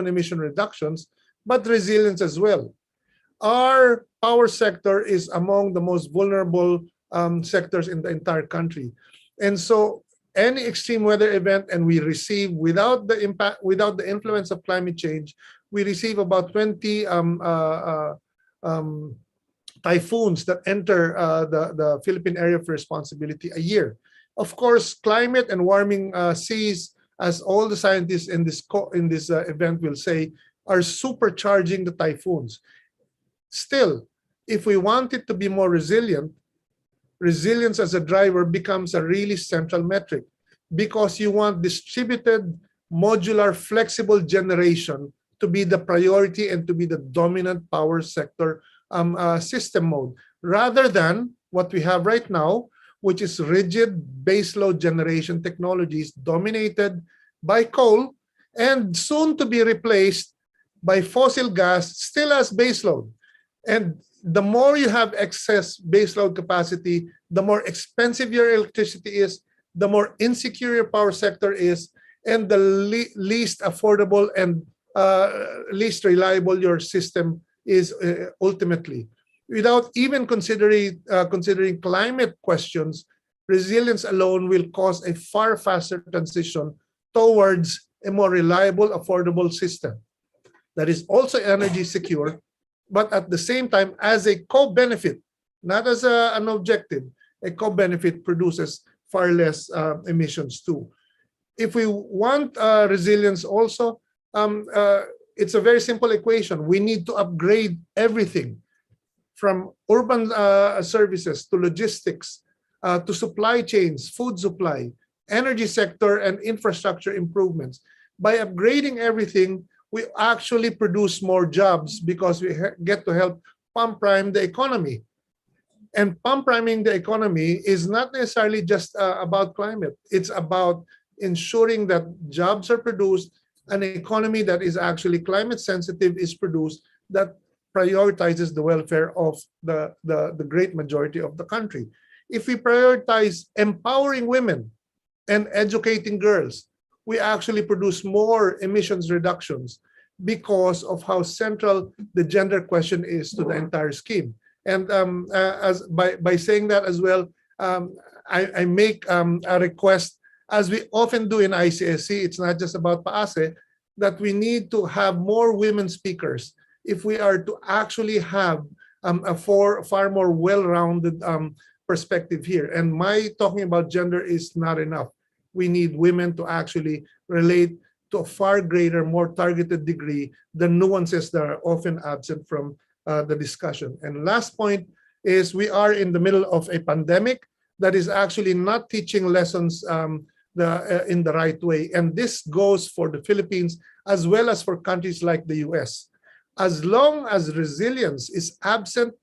emission reductions, but resilience as well. Our power sector is among the most vulnerable sectors in the entire country, and so any extreme weather event, and we receive without the influence of climate change, we receive about 20 typhoons that enter the Philippine area of responsibility a year. Of course, climate and warming seas, as all the scientists in this event will say, are supercharging the typhoons. Still, if we want it to be more resilient, resilience as a driver becomes a really central metric, because you want distributed, modular, flexible generation to be the priority and to be the dominant power sector system mode, rather than what we have right now, which is rigid baseload generation technologies dominated by coal and soon to be replaced by fossil gas still as baseload. And the more you have excess baseload capacity, the more expensive your electricity is, the more insecure your power sector is, and the least affordable and least reliable your system is ultimately. Without even considering climate questions, resilience alone will cause a far faster transition towards a more reliable, affordable system that is also energy secure, but at the same time as a co-benefit, not as an objective, a co-benefit produces far less emissions too. If we want resilience also, it's a very simple equation. We need to upgrade everything from urban services to logistics to supply chains, food supply, energy sector, and infrastructure improvements. By upgrading everything, we actually produce more jobs because we get to help pump prime the economy. And pump priming the economy is not necessarily just about climate. It's about ensuring that jobs are produced, an economy that is actually climate sensitive is produced, that prioritizes the welfare of the great majority of the country. If we prioritize empowering women and educating girls, we actually produce more emissions reductions because of how central the gender question is to the entire scheme. And by saying that as well, I make a request, as we often do in ICSC, it's not just about PAASE, that we need to have more women speakers if we are to actually have a far more well-rounded perspective here. And my talking about gender is not enough. We need women to actually relate to a far greater, more targeted degree the nuances that are often absent from the discussion. And last point is, we are in the middle of a pandemic that is actually not teaching lessons in the right way. And this goes for the Philippines as well as for countries like the US. As long as resilience is absent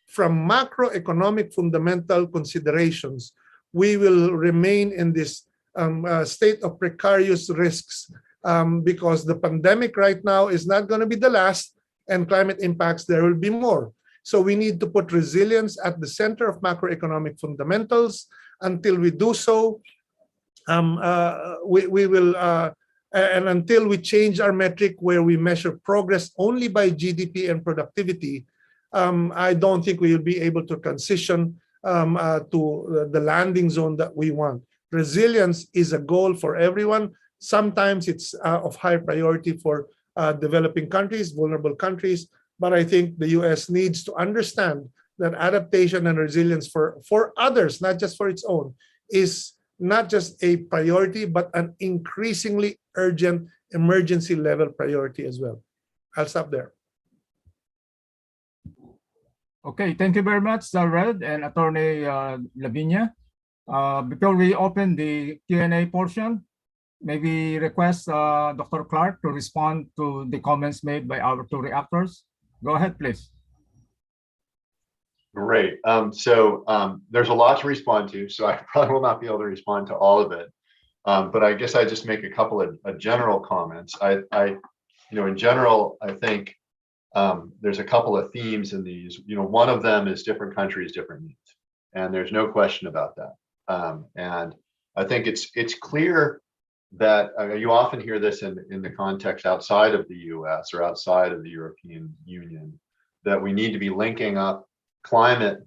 from macroeconomic fundamental considerations, we will remain in this state of precarious risks because the pandemic right now is not going to be the last, and climate impacts, there will be more. So we need to put resilience at the center of macroeconomic fundamentals. Until we do so, we will, and until we change our metric where we measure progress only by GDP and productivity, I don't think we will be able to transition to the landing zone that we want. Resilience is a goal for everyone. Sometimes it's of high priority for developing countries, vulnerable countries, but I think the US needs to understand that adaptation and resilience for others, not just for its own, is not just a priority, but an increasingly urgent emergency level priority as well. I'll stop there. Okay, thank you very much, Red and Attorney Lavinia. Before we open the Q&A portion, maybe request Dr. Clark to respond to the comments made by our two reactors. Go ahead, please. Great. There's a lot to respond to, so I probably will not be able to respond to all of it. But I guess I just make a couple of general comments. In general, I think there's a couple of themes in these. One of them is different countries, different needs, and there's no question about that. And I think it's clear that you often hear this in the context outside of the U.S. or outside of the European Union, that we need to be linking up climate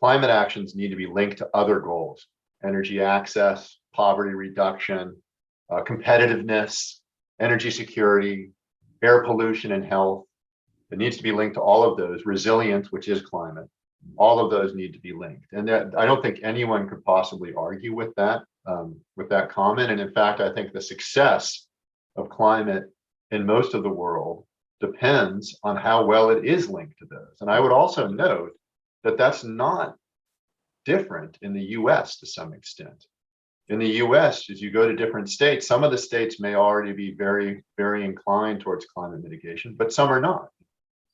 actions need to be linked to other goals: energy access, poverty reduction, competitiveness, energy security, air pollution and health. It needs to be linked to all of those. Resilience, which is climate, all of those need to be linked. And I don't think anyone could possibly argue with that comment. And in fact, I think the success of climate in most of the world depends on how well it is linked to those. And I would also note that that's not different in the US to some extent. In the US, as you go to different states, some of the states may already be very, very inclined towards climate mitigation, but some are not.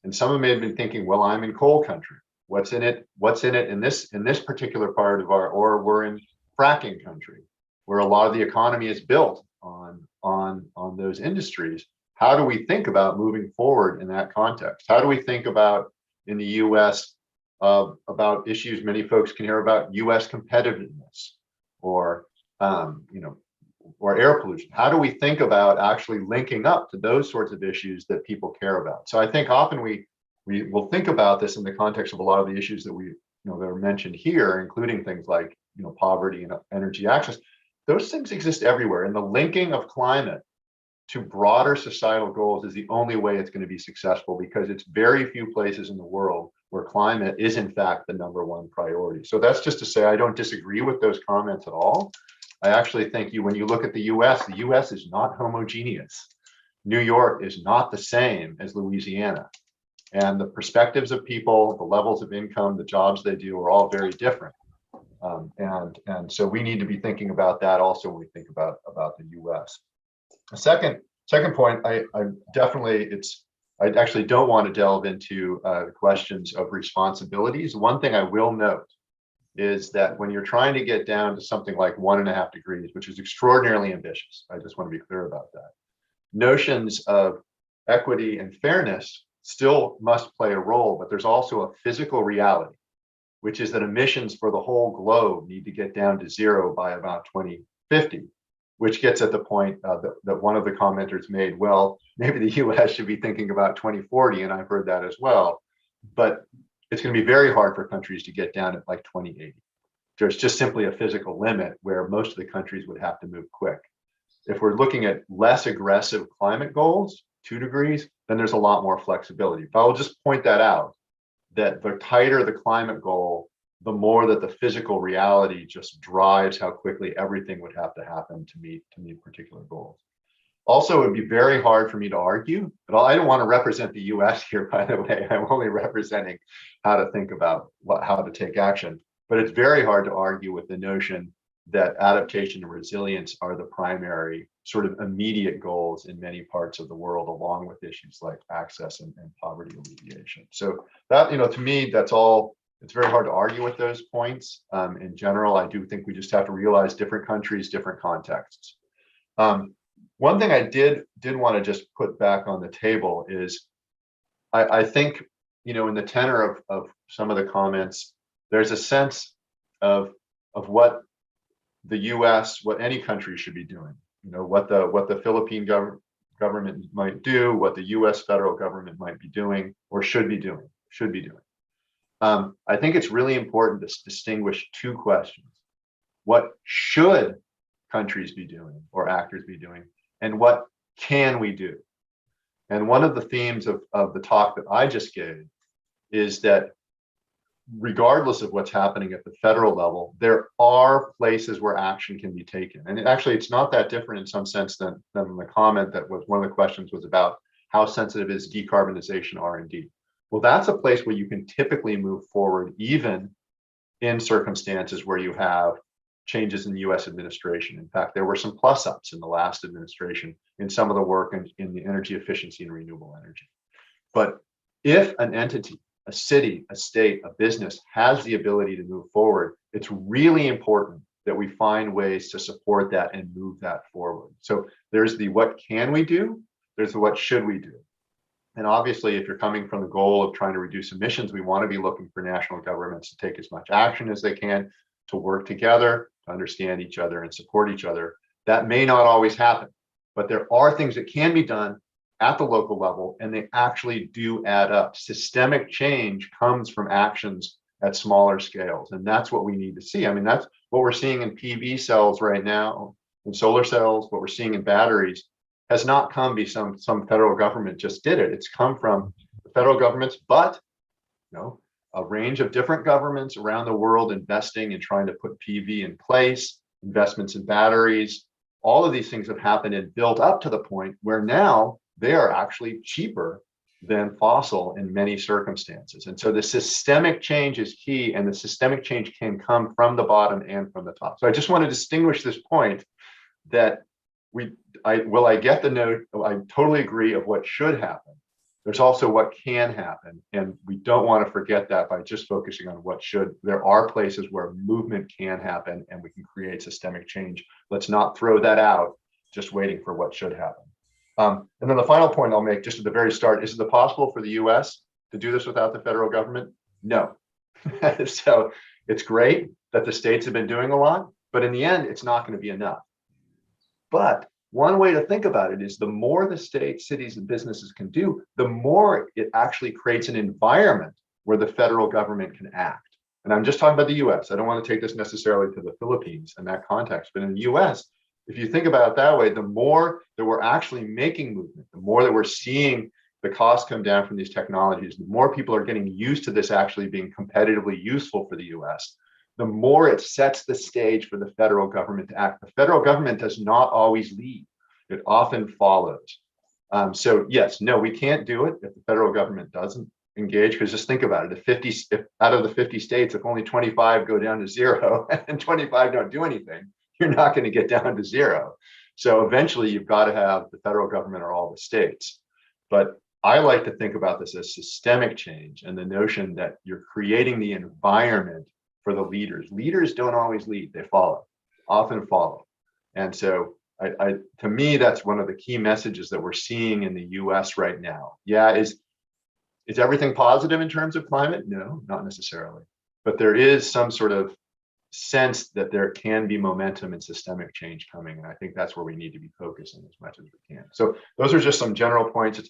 And some may have been thinking, well, I'm in coal country. What's in it in this particular part of or we're in fracking country, where a lot of the economy is built on those industries. How do we think about moving forward in that context? How do we think about in the US about issues many folks can hear about, US competitiveness or or air pollution? How do we think about actually linking up to those sorts of issues that people care about? So I think often we will think about this in the context of a lot of the issues that that are mentioned here, including things like poverty and energy access. Those things exist everywhere, and the linking of climate to broader societal goals is the only way it's going to be successful, because it's very few places in the world where climate is in fact the #1 priority. So that's just to say I don't disagree with those comments at all. I actually think when you look at the US is not homogeneous. New York is not the same as Louisiana. And the perspectives of people, the levels of income, the jobs they do are all very different. And so we need to be thinking about that also when we think about the US. A second point, I actually don't want to delve into questions of responsibilities. One thing I will note is that when you're trying to get down to something like 1.5 degrees, which is extraordinarily ambitious, I just want to be clear about that, notions of equity and fairness still must play a role, but there's also a physical reality, which is that emissions for the whole globe need to get down to 0 by about 2050, which gets at the point that one of the commenters made, well, maybe the US should be thinking about 2040, and I've heard that as well, but it's going to be very hard for countries to get down at like 2080. There's just simply a physical limit where most of the countries would have to move quick. If we're looking at less aggressive climate goals, 2 degrees, then there's a lot more flexibility. But I'll just point that out, that the tighter the climate goal, the more that the physical reality just drives how quickly everything would have to happen to meet particular goals. Also, it would be very hard for me to argue, but I don't want to represent the US here, by the way. I'm only representing how to think about how to take action. But it's very hard to argue with the notion that adaptation and resilience are the primary sort of immediate goals in many parts of the world, along with issues like access and poverty alleviation. So that, to me, that's all. It's very hard to argue with those points. In general, I do think we just have to realize different countries, different contexts. One thing I did want to just put back on the table is I think, in the tenor of some of the comments, there's a sense of what the US, what any country should be doing, what the Philippine government might do, what the US federal government might be doing or should be doing. I think it's really important to distinguish two questions. What should countries be doing or actors be doing? And what can we do? And one of the themes of the talk that I just gave is that regardless of what's happening at the federal level, there are places where action can be taken. And actually, it's not that different in some sense than the comment that was one of the questions was about how sensitive is decarbonization R&D. Well, that's a place where you can typically move forward, even in circumstances where you have changes in the US administration. In fact, there were some plus ups in the last administration in some of the work in the energy efficiency and renewable energy. But if an entity, a city, a state, a business has the ability to move forward, it's really important that we find ways to support that and move that forward. So there's the what can we do, there's the what should we do. And obviously, if you're coming from the goal of trying to reduce emissions, we want to be looking for national governments to take as much action as they can, to work together, to understand each other and support each other. That may not always happen, but there are things that can be done at the local level, and they actually do add up. Systemic change comes from actions at smaller scales, and that's what we need to see. I mean, that's what we're seeing in PV cells right now, in solar cells, what we're seeing in batteries has not come be some federal government just did it. It's come from the federal governments, but a range of different governments around the world investing and trying to put PV in place, investments in batteries. All of these things have happened and built up to the point where now they are actually cheaper than fossil in many circumstances. And so the systemic change is key, and the systemic change can come from the bottom and from the top. So I just want to distinguish this point that I get the note, I totally agree of what should happen. There's also what can happen, and we don't want to forget that by just focusing on what should. There are places where movement can happen and we can create systemic change. Let's not throw that out just waiting for what should happen. And then the final point I'll make just at the very start, is it possible for the US to do this without the federal government? No. So it's great that the states have been doing a lot, but in the end, it's not going to be enough. But one way to think about it is the more the states, cities, and businesses can do, the more it actually creates an environment where the federal government can act. And I'm just talking about the US. I don't want to take this necessarily to the Philippines in that context, but in the US, if you think about it that way, the more that we're actually making movement, the more that we're seeing the costs come down from these technologies, the more people are getting used to this actually being competitively useful for the US, the more it sets the stage for the federal government to act. The federal government does not always lead. It often follows. So yes, no, we can't do it if the federal government doesn't engage, because just think about it. If out of the 50 states, if only 25 go down to zero and 25 don't do anything, you're not going to get down to zero. So eventually you've got to have the federal government or all the states. But I like to think about this as systemic change, and the notion that you're creating the environment for the leaders. Leaders don't always lead, they follow, often follow. And so to me, that's one of the key messages that we're seeing in the US right now. Yeah, is everything positive in terms of climate? No, not necessarily. But there is some sort of sense that there can be momentum and systemic change coming. And I think that's where we need to be focusing as much as we can. So those are just some general points.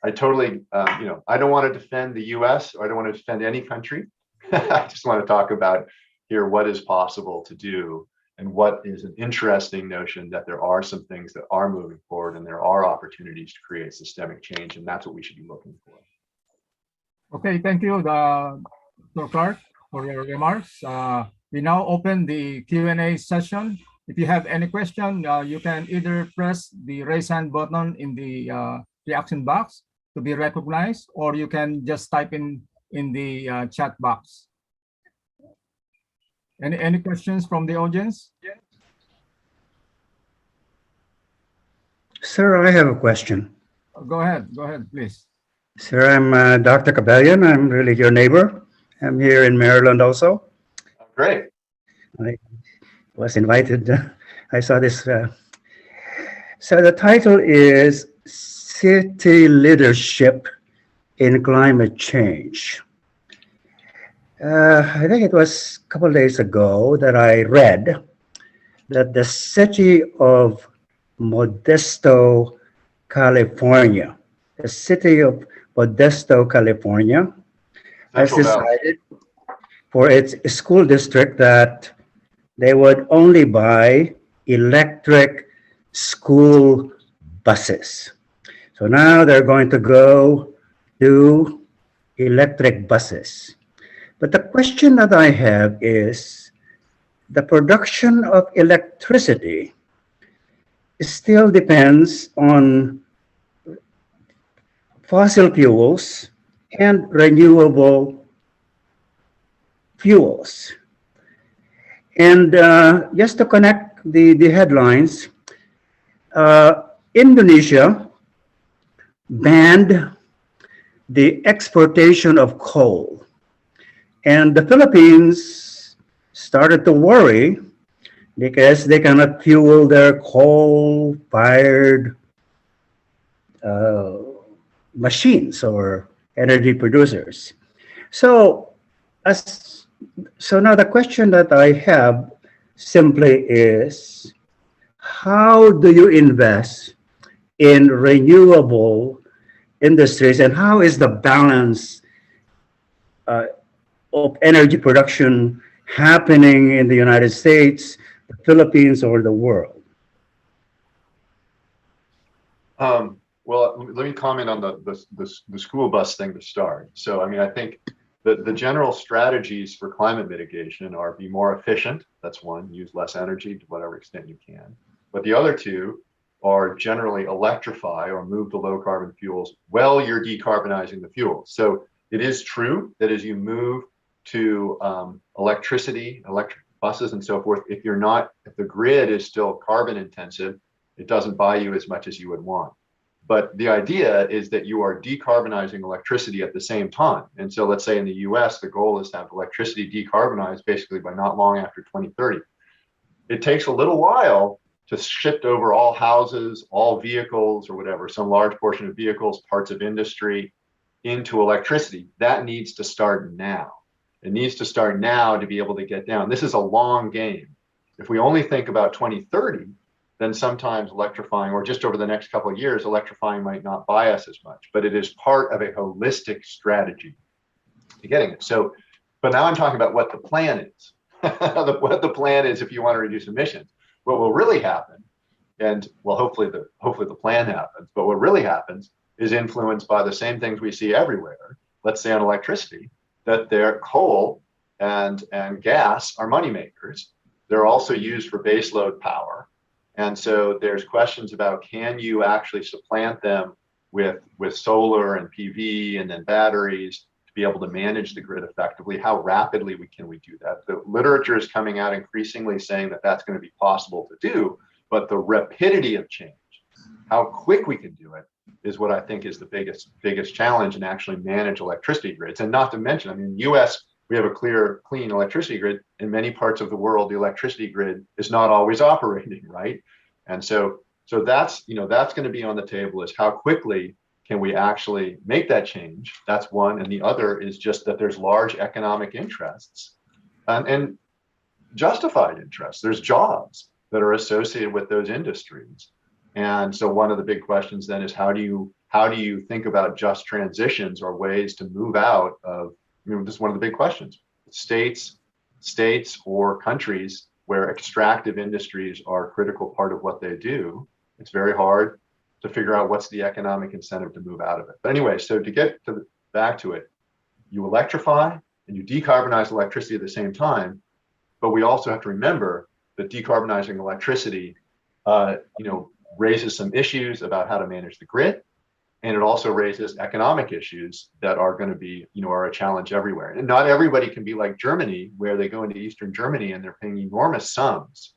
I totally, I don't want to defend the US, or I don't want to defend any country. I just want to talk about here what is possible to do, and what is an interesting notion that there are some things that are moving forward and there are opportunities to create systemic change, and that's what we should be looking for. Okay, thank you, Dr. Clark, for your remarks. We now open the Q&A session. If you have any question, you can either press the raise hand button in the reaction box to be recognized, or you can just type in the chat box. Any questions from the audience? Sir, I have a question. Go ahead, please. Sir, I'm Dr. Cabellion. I'm really your neighbor. I'm here in Maryland also. Great. I was invited. I saw this. So the title is City Leadership in Climate Change. I think it was a couple of days ago that I read that the city of Modesto, California, has decided for its school district that they would only buy electric school buses. So now they're going to go to electric buses. But the question that I have is, the production of electricity still depends on fossil fuels and renewable fuels. And just to connect the headlines, Indonesia banned the exportation of coal. And the Philippines started to worry because they cannot fuel their coal-fired machines or energy producers. So, so now the question that I have simply is, how do you invest in renewable industries, and how is the balance of energy production happening in the United States, the Philippines, or the world? Well, let me comment on the school bus thing to start. So, I mean, I think the general strategies for climate mitigation are be more efficient. That's one, use less energy to whatever extent you can. But the other two are generally electrify or move to low carbon fuels while you're decarbonizing the fuels. So it is true that as you move to electricity, electric buses and so forth, if the grid is still carbon intensive, it doesn't buy you as much as you would want. But the idea is that you are decarbonizing electricity at the same time. And so let's say in the US, the goal is to have electricity decarbonized basically by not long after 2030. It takes a little while to shift over all houses, all vehicles, or whatever, some large portion of vehicles, parts of industry into electricity. That needs to start now. It needs to start now to be able to get down. This is a long game. If we only think about 2030, then sometimes electrifying, or just over the next couple of years, electrifying might not buy us as much, but it is part of a holistic strategy to getting it. So, but now I'm talking about what the plan is. What the plan is if you want to reduce emissions. What will really happen, and well, hopefully the plan happens, but what really happens is influenced by the same things we see everywhere. Let's say on electricity, that their coal and gas are money makers. They're also used for baseload power. And so there's questions about, can you actually supplant them with solar and PV and then batteries to be able to manage the grid effectively? How rapidly can we do that? The literature is coming out increasingly saying that that's going to be possible to do, but the rapidity of change, how quick we can do it, is what I think is the biggest challenge in actually manage electricity grids. And not to mention, I mean, in the US, we have a clean electricity grid. In many parts of the world, the electricity grid is not always operating, right? And so that's, that's going to be on the table, is how quickly can we actually make that change? That's one. And the other is just that there's large economic interests and justified interests. There's jobs that are associated with those industries. And so one of the big questions then is, how do you think about just transitions or ways to move out of, this is one of the big questions. States or countries where extractive industries are a critical part of what they do, it's very hard to figure out what's the economic incentive to move out of it. But anyway, so to get back to it, you electrify and you decarbonize electricity at the same time, but we also have to remember that decarbonizing electricity, raises some issues about how to manage the grid. And it also raises economic issues that are going to be, are a challenge everywhere. And not everybody can be like Germany, where they go into Eastern Germany and they're paying enormous sums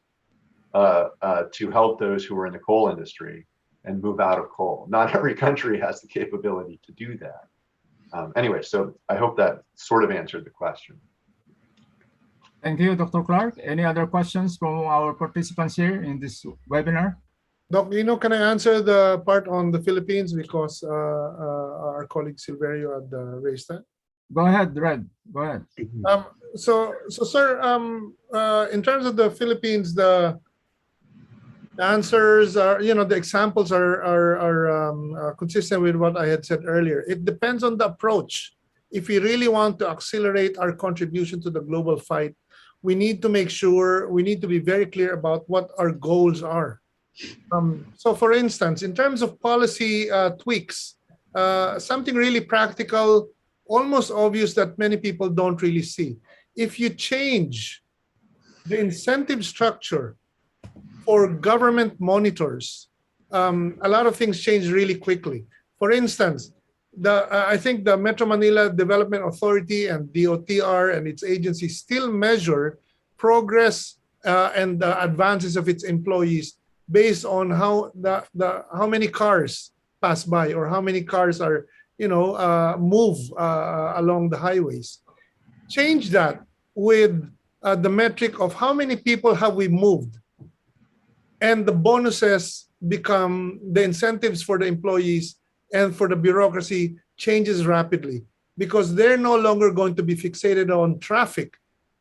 to help those who are in the coal industry and move out of coal. Not every country has the capability to do that. Anyway, so I hope that sort of answered the question. Thank you, Dr. Clark. Any other questions from our participants here in this webinar? Doc, can I answer the part on the Philippines, because our colleague Silverio had raised that? Go ahead, Red. Go ahead. So sir, in terms of the Philippines, the answers are, the examples are consistent with what I had said earlier. It depends on the approach. If we really want to accelerate our contribution to the global fight, we need to make sure, we need to be very clear about what our goals are. So for instance, in terms of policy tweaks, something really practical, almost obvious that many people don't really see. If you change the incentive structure for government monitors, a lot of things change really quickly. For instance, I think the Metro Manila Development Authority and DOTR and its agencies still measure progress and the advances of its employees based on how many cars pass by or how many cars are move along the highways. Change that with the metric of how many people have we moved, and the bonuses become the incentives for the employees and for the bureaucracy changes rapidly, because they're no longer going to be fixated on traffic.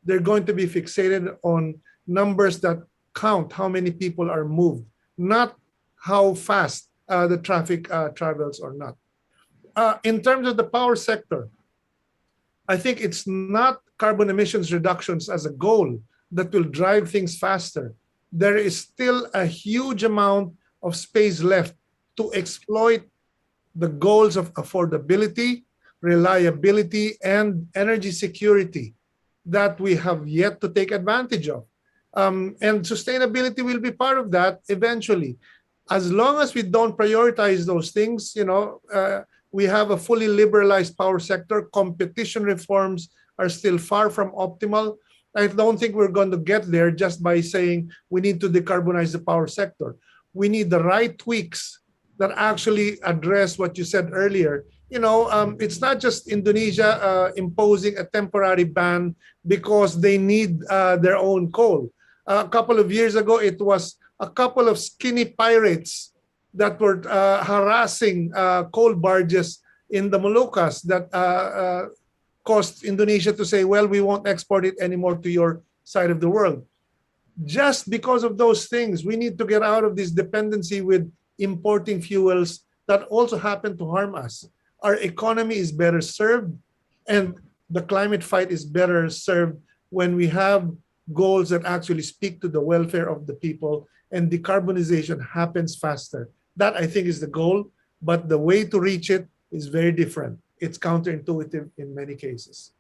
They're going to be fixated on numbers that count how many people are moved, not how fast the traffic travels or not. In terms of the power sector, I think it's not carbon emissions reductions as a goal that will drive things faster. There is still a huge amount of space left to exploit the goals of affordability, reliability, and energy security that we have yet to take advantage of. And sustainability will be part of that eventually. As long as we don't prioritize those things, we have a fully liberalized power sector. Competition reforms are still far from optimal. I don't think we're going to get there just by saying we need to decarbonize the power sector. We need the right tweaks that actually address what you said earlier. It's not just Indonesia imposing a temporary ban because they need their own coal. A couple of years ago, it was a couple of skinny pirates that were harassing coal barges in the Moluccas that caused Indonesia to say, well, we won't export it anymore to your side of the world. Just because of those things, we need to get out of this dependency with importing fuels that also happen to harm us. Our economy is better served, and the climate fight is better served when we have goals that actually speak to the welfare of the people, and decarbonization happens faster. That, I think, is the goal, but the way to reach it is very different. It's counterintuitive in many cases.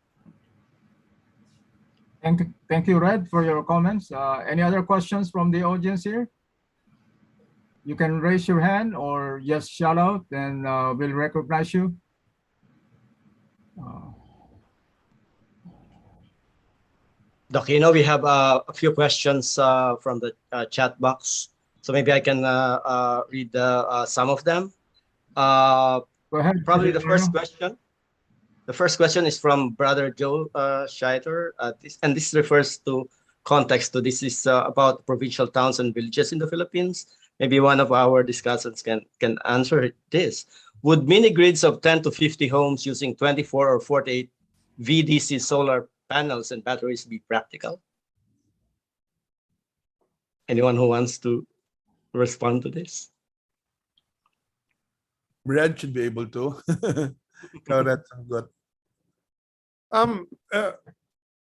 Thank you, Red, for your comments. Any other questions from the audience here? You can raise your hand or just shout out, and we'll recognize you. Doc, we have a few questions from the chat box. So maybe I can read some of them. Go ahead. Probably the first question. The first question is from Brother Joe Scheiter, and this refers to context to this is about provincial towns and villages in the Philippines. Maybe one of our discussants can answer this. Would mini grids of 10 to 50 homes using 24 or 48 VDC solar panels and batteries be practical? Anyone who wants to respond to this? Brad should be able to. No, that's good.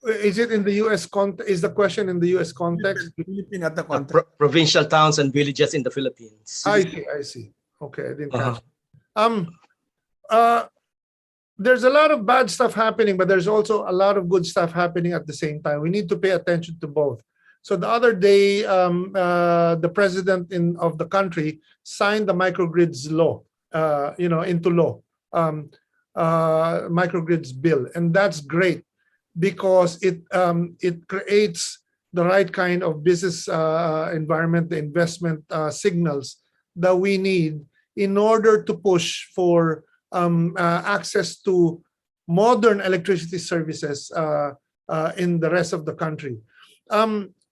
Is it in the U.S. context? Is the question in the U.S. context? Philippine at the context. Provincial towns and villages in the Philippines. I see. Okay, I didn't catch it. There's a lot of bad stuff happening, but there's also a lot of good stuff happening at the same time. We need to pay attention to both. So the other day, the president of the country signed the microgrids law, into law, microgrids bill, and that's great because it creates the right kind of business environment, the investment signals that we need in order to push for access to modern electricity services in the rest of the country.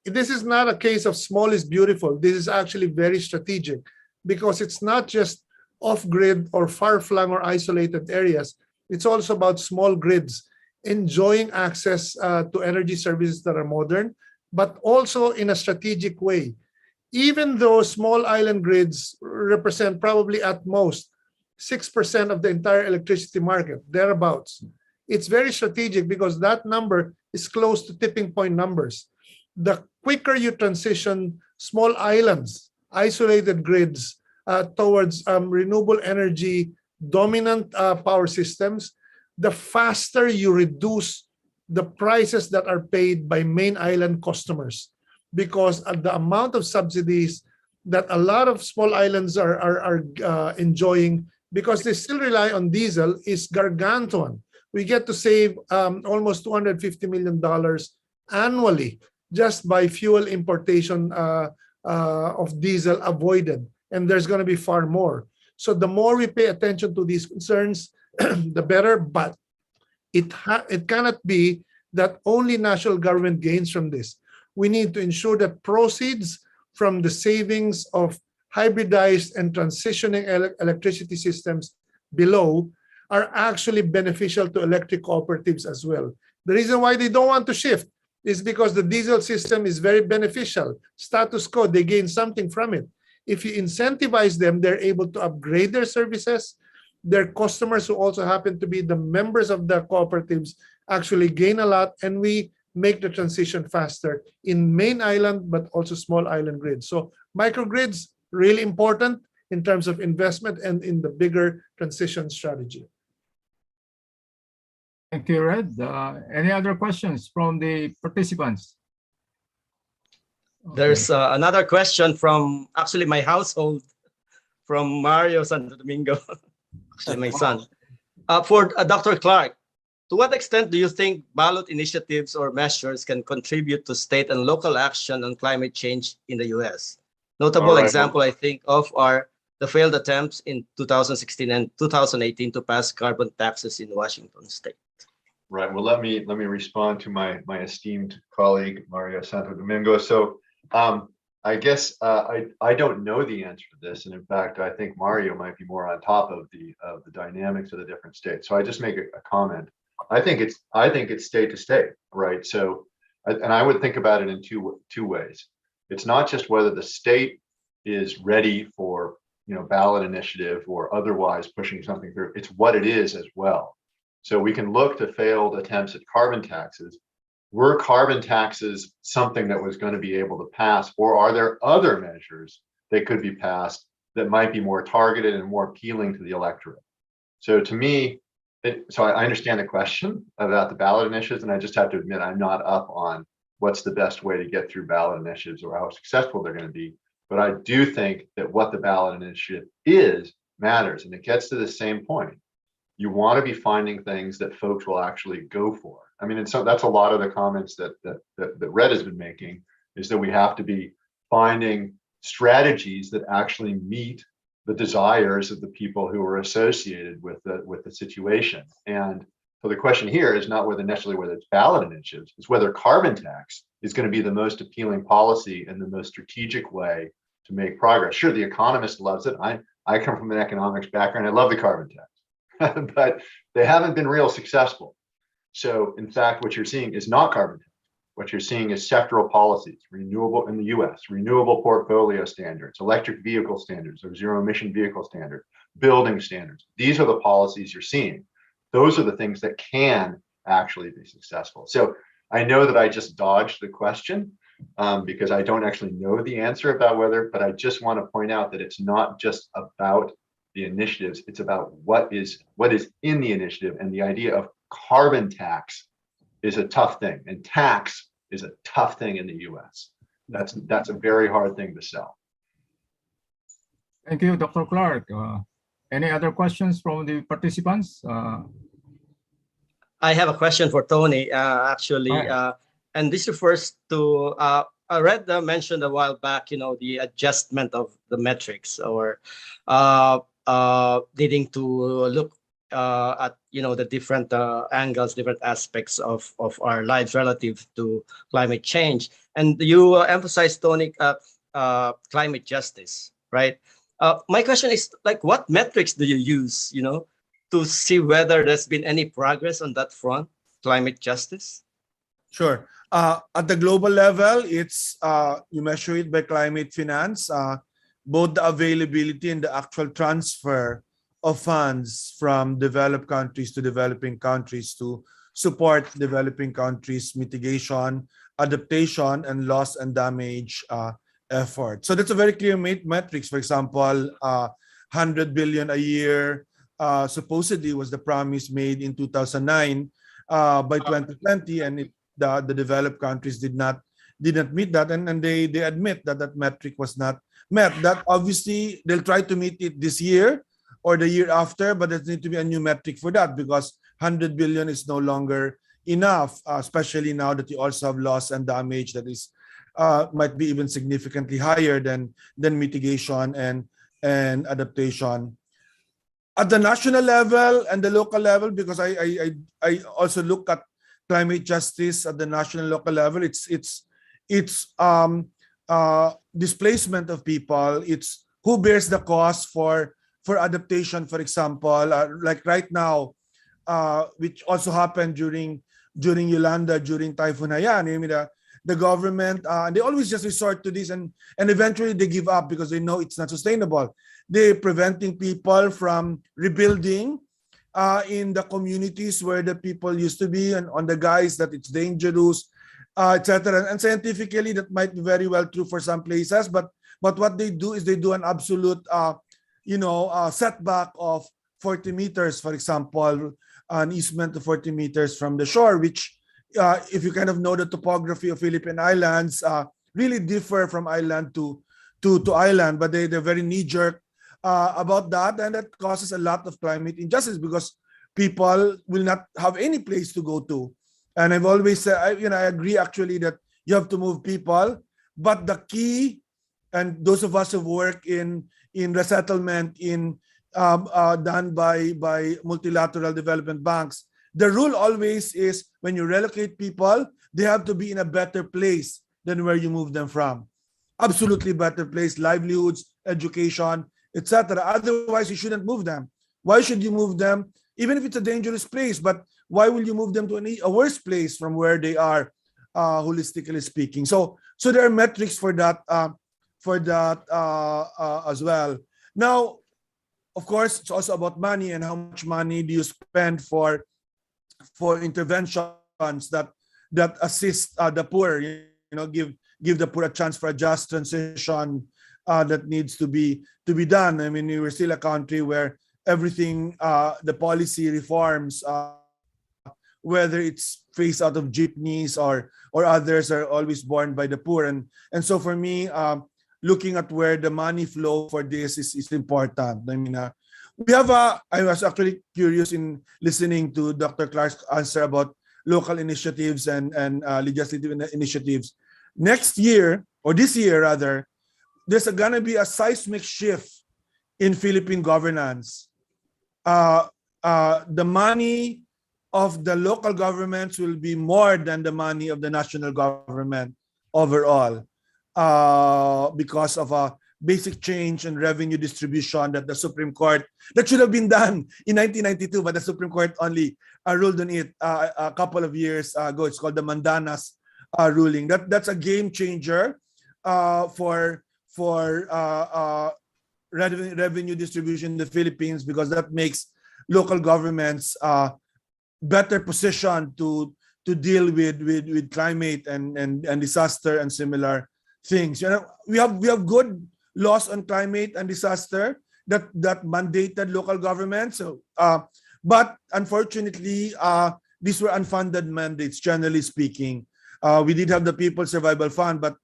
This is not a case of small is beautiful. This is actually very strategic because it's not just off-grid or far-flung or isolated areas. It's also about small grids enjoying access to energy services that are modern, but also in a strategic way. Even though small island grids represent probably at most 6% of the entire electricity market, thereabouts. It's very strategic because that number is close to tipping point numbers. The quicker you transition small islands, isolated grids towards renewable energy dominant power systems, the faster you reduce the prices that are paid by main island customers, because the amount of subsidies that a lot of small islands are enjoying because they still rely on diesel, is gargantuan. We get to save almost $250 million annually just by fuel importation of diesel avoided. And there's going to be far more. So the more we pay attention to these concerns, the better. But it cannot be that only national government gains from this. We need to ensure that proceeds from the savings of hybridized and transitioning electricity systems below are actually beneficial to electric cooperatives as well. The reason why they don't want to shift is because the diesel system is very beneficial. Status quo, they gain something from it. If you incentivize them, they're able to upgrade their services. Their customers, who also happen to be the members of the cooperatives, actually gain a lot, and we make the transition faster in main island, but also small island grids. So microgrids, really important in terms of investment and in the bigger transition strategy. Thank you, Red. Any other questions from the participants? There's another question from actually my household, from Mario Santo Domingo, actually my son. For Dr. Clark, to what extent do you think ballot initiatives or measures can contribute to state and local action on climate change in the U.S.? Notable example I think of are the failed attempts in 2016 and 2018 to pass carbon taxes in Washington state. Right. Well, let me respond to my esteemed colleague Mario Santo Domingo. So I guess I don't know the answer to this, and in fact, I think Mario might be more on top of the dynamics of the different states. So I just make a comment. I think it's state to state, right? So, and I would think about it in two ways. It's not just whether the state is ready for ballot initiative or otherwise pushing something through. It's what it is as well. So we can look to failed attempts at carbon taxes. Were carbon taxes something that was going to be able to pass, or are there other measures that could be passed that might be more targeted and more appealing to the electorate? So to me, so I understand the question about the ballot initiatives, and I just have to admit I'm not up on what's the best way to get through ballot initiatives or how successful they're going to be. But I do think that what the ballot initiative is matters, and it gets to the same point. You want to be finding things that folks will actually go for. I mean, and so that's a lot of the comments that Red has been making, is that we have to be finding strategies that actually meet the desires of the people who are associated with the situation. And so the question here is not necessarily whether it's ballot initiatives, it's whether carbon tax is going to be the most appealing policy and the most strategic way to make progress. Sure, the economist loves it. I come from an economics background. I love the carbon tax, but they haven't been real successful. So in fact, what you're seeing is not carbon tax. What you're seeing is sectoral policies, renewable in the US, renewable portfolio standards, electric vehicle standards, or zero emission vehicle standards, building standards. These are the policies you're seeing. Those are the things that can actually be successful. So I know that I just dodged the question because I don't actually know the answer about whether, but I just want to point out that it's not just about the initiatives, it's about what is in the initiative, and the idea of carbon tax is a tough thing, and tax is a tough thing in the US. That's a very hard thing to sell. Thank you, Dr. Clark. Any other questions from the participants? I have a question for Tony, actually, and this refers to, I read mentioned a while back, the adjustment of the metrics, or needing to look at the different angles, different aspects of our lives relative to climate change. And you emphasize, Tony, climate justice, right? My question is, like, what metrics do you use, to see whether there's been any progress on that front, climate justice? Sure. At the global level, it's you measure it by climate finance, both the availability and the actual transfer of funds from developed countries to developing countries to support developing countries' mitigation, adaptation, and loss and damage effort. So that's a very clear metrics. For example, 100 billion a year supposedly was the promise made in 2009 by 2020, and the developed countries did not meet that, and they admit that that metric was not met. That obviously they'll try to meet it this year, or the year after, but there needs to be a new metric for that because 100 billion is no longer enough, especially now that you also have loss and damage that is might be even significantly higher than mitigation and adaptation. At the national level and the local level, because I also look at climate justice at the national and local level, it's displacement of people. It's who bears the cost for adaptation, for example, like right now, which also happened during Yolanda, during Typhoon Haiyan. I mean, the government, and they always just resort to this, and eventually they give up because they know it's not sustainable. They're preventing people from rebuilding in the communities where the people used to be, and on the guise that it's dangerous, etc. And scientifically, that might be very well true for some places, but what they do is they do an absolute, setback of 40 meters, for example, an easement of 40 meters from the shore, which, if you kind of know the topography of Philippine Islands, really differ from island to island, but they're very knee-jerk about that, and that causes a lot of climate injustice because people will not have any place to go to. And I've always said, I agree actually that you have to move people, but the key, and those of us who work in resettlement done by multilateral development banks, the rule always is when you relocate people, they have to be in a better place than where you move them from. Absolutely better place, livelihoods, education, etc. Otherwise, you shouldn't move them. Why should you move them, even if it's a dangerous place? But why will you move them to a worse place from where they are, holistically speaking? So there are metrics for that as well. Now, of course, it's also about money and how much money do you spend for interventions that assist the poor. Give the poor a chance for a just transition that needs to be done. I mean, we're still a country where everything, the policy reforms, whether it's phased out of jeepneys or others, are always borne by the poor. And so for me, looking at where the money flow for this is important. I mean, I was actually curious in listening to Dr. Clark's answer about local initiatives and legislative initiatives. Next year, or this year rather, there's gonna be a seismic shift in Philippine governance. The money of the local governments will be more than the money of the national government overall, because of a basic change in revenue distribution that the Supreme Court, that should have been done in 1992, but the Supreme Court only ruled on it a couple of years ago. It's called the Mandanas ruling. That's a game changer for revenue distribution in the Philippines, because that makes local governments better positioned to deal with climate and disaster and similar things. We have good laws on climate and disaster that mandated local governments. So, but unfortunately, these were unfunded mandates, generally speaking. We did have the People's Survival Fund, but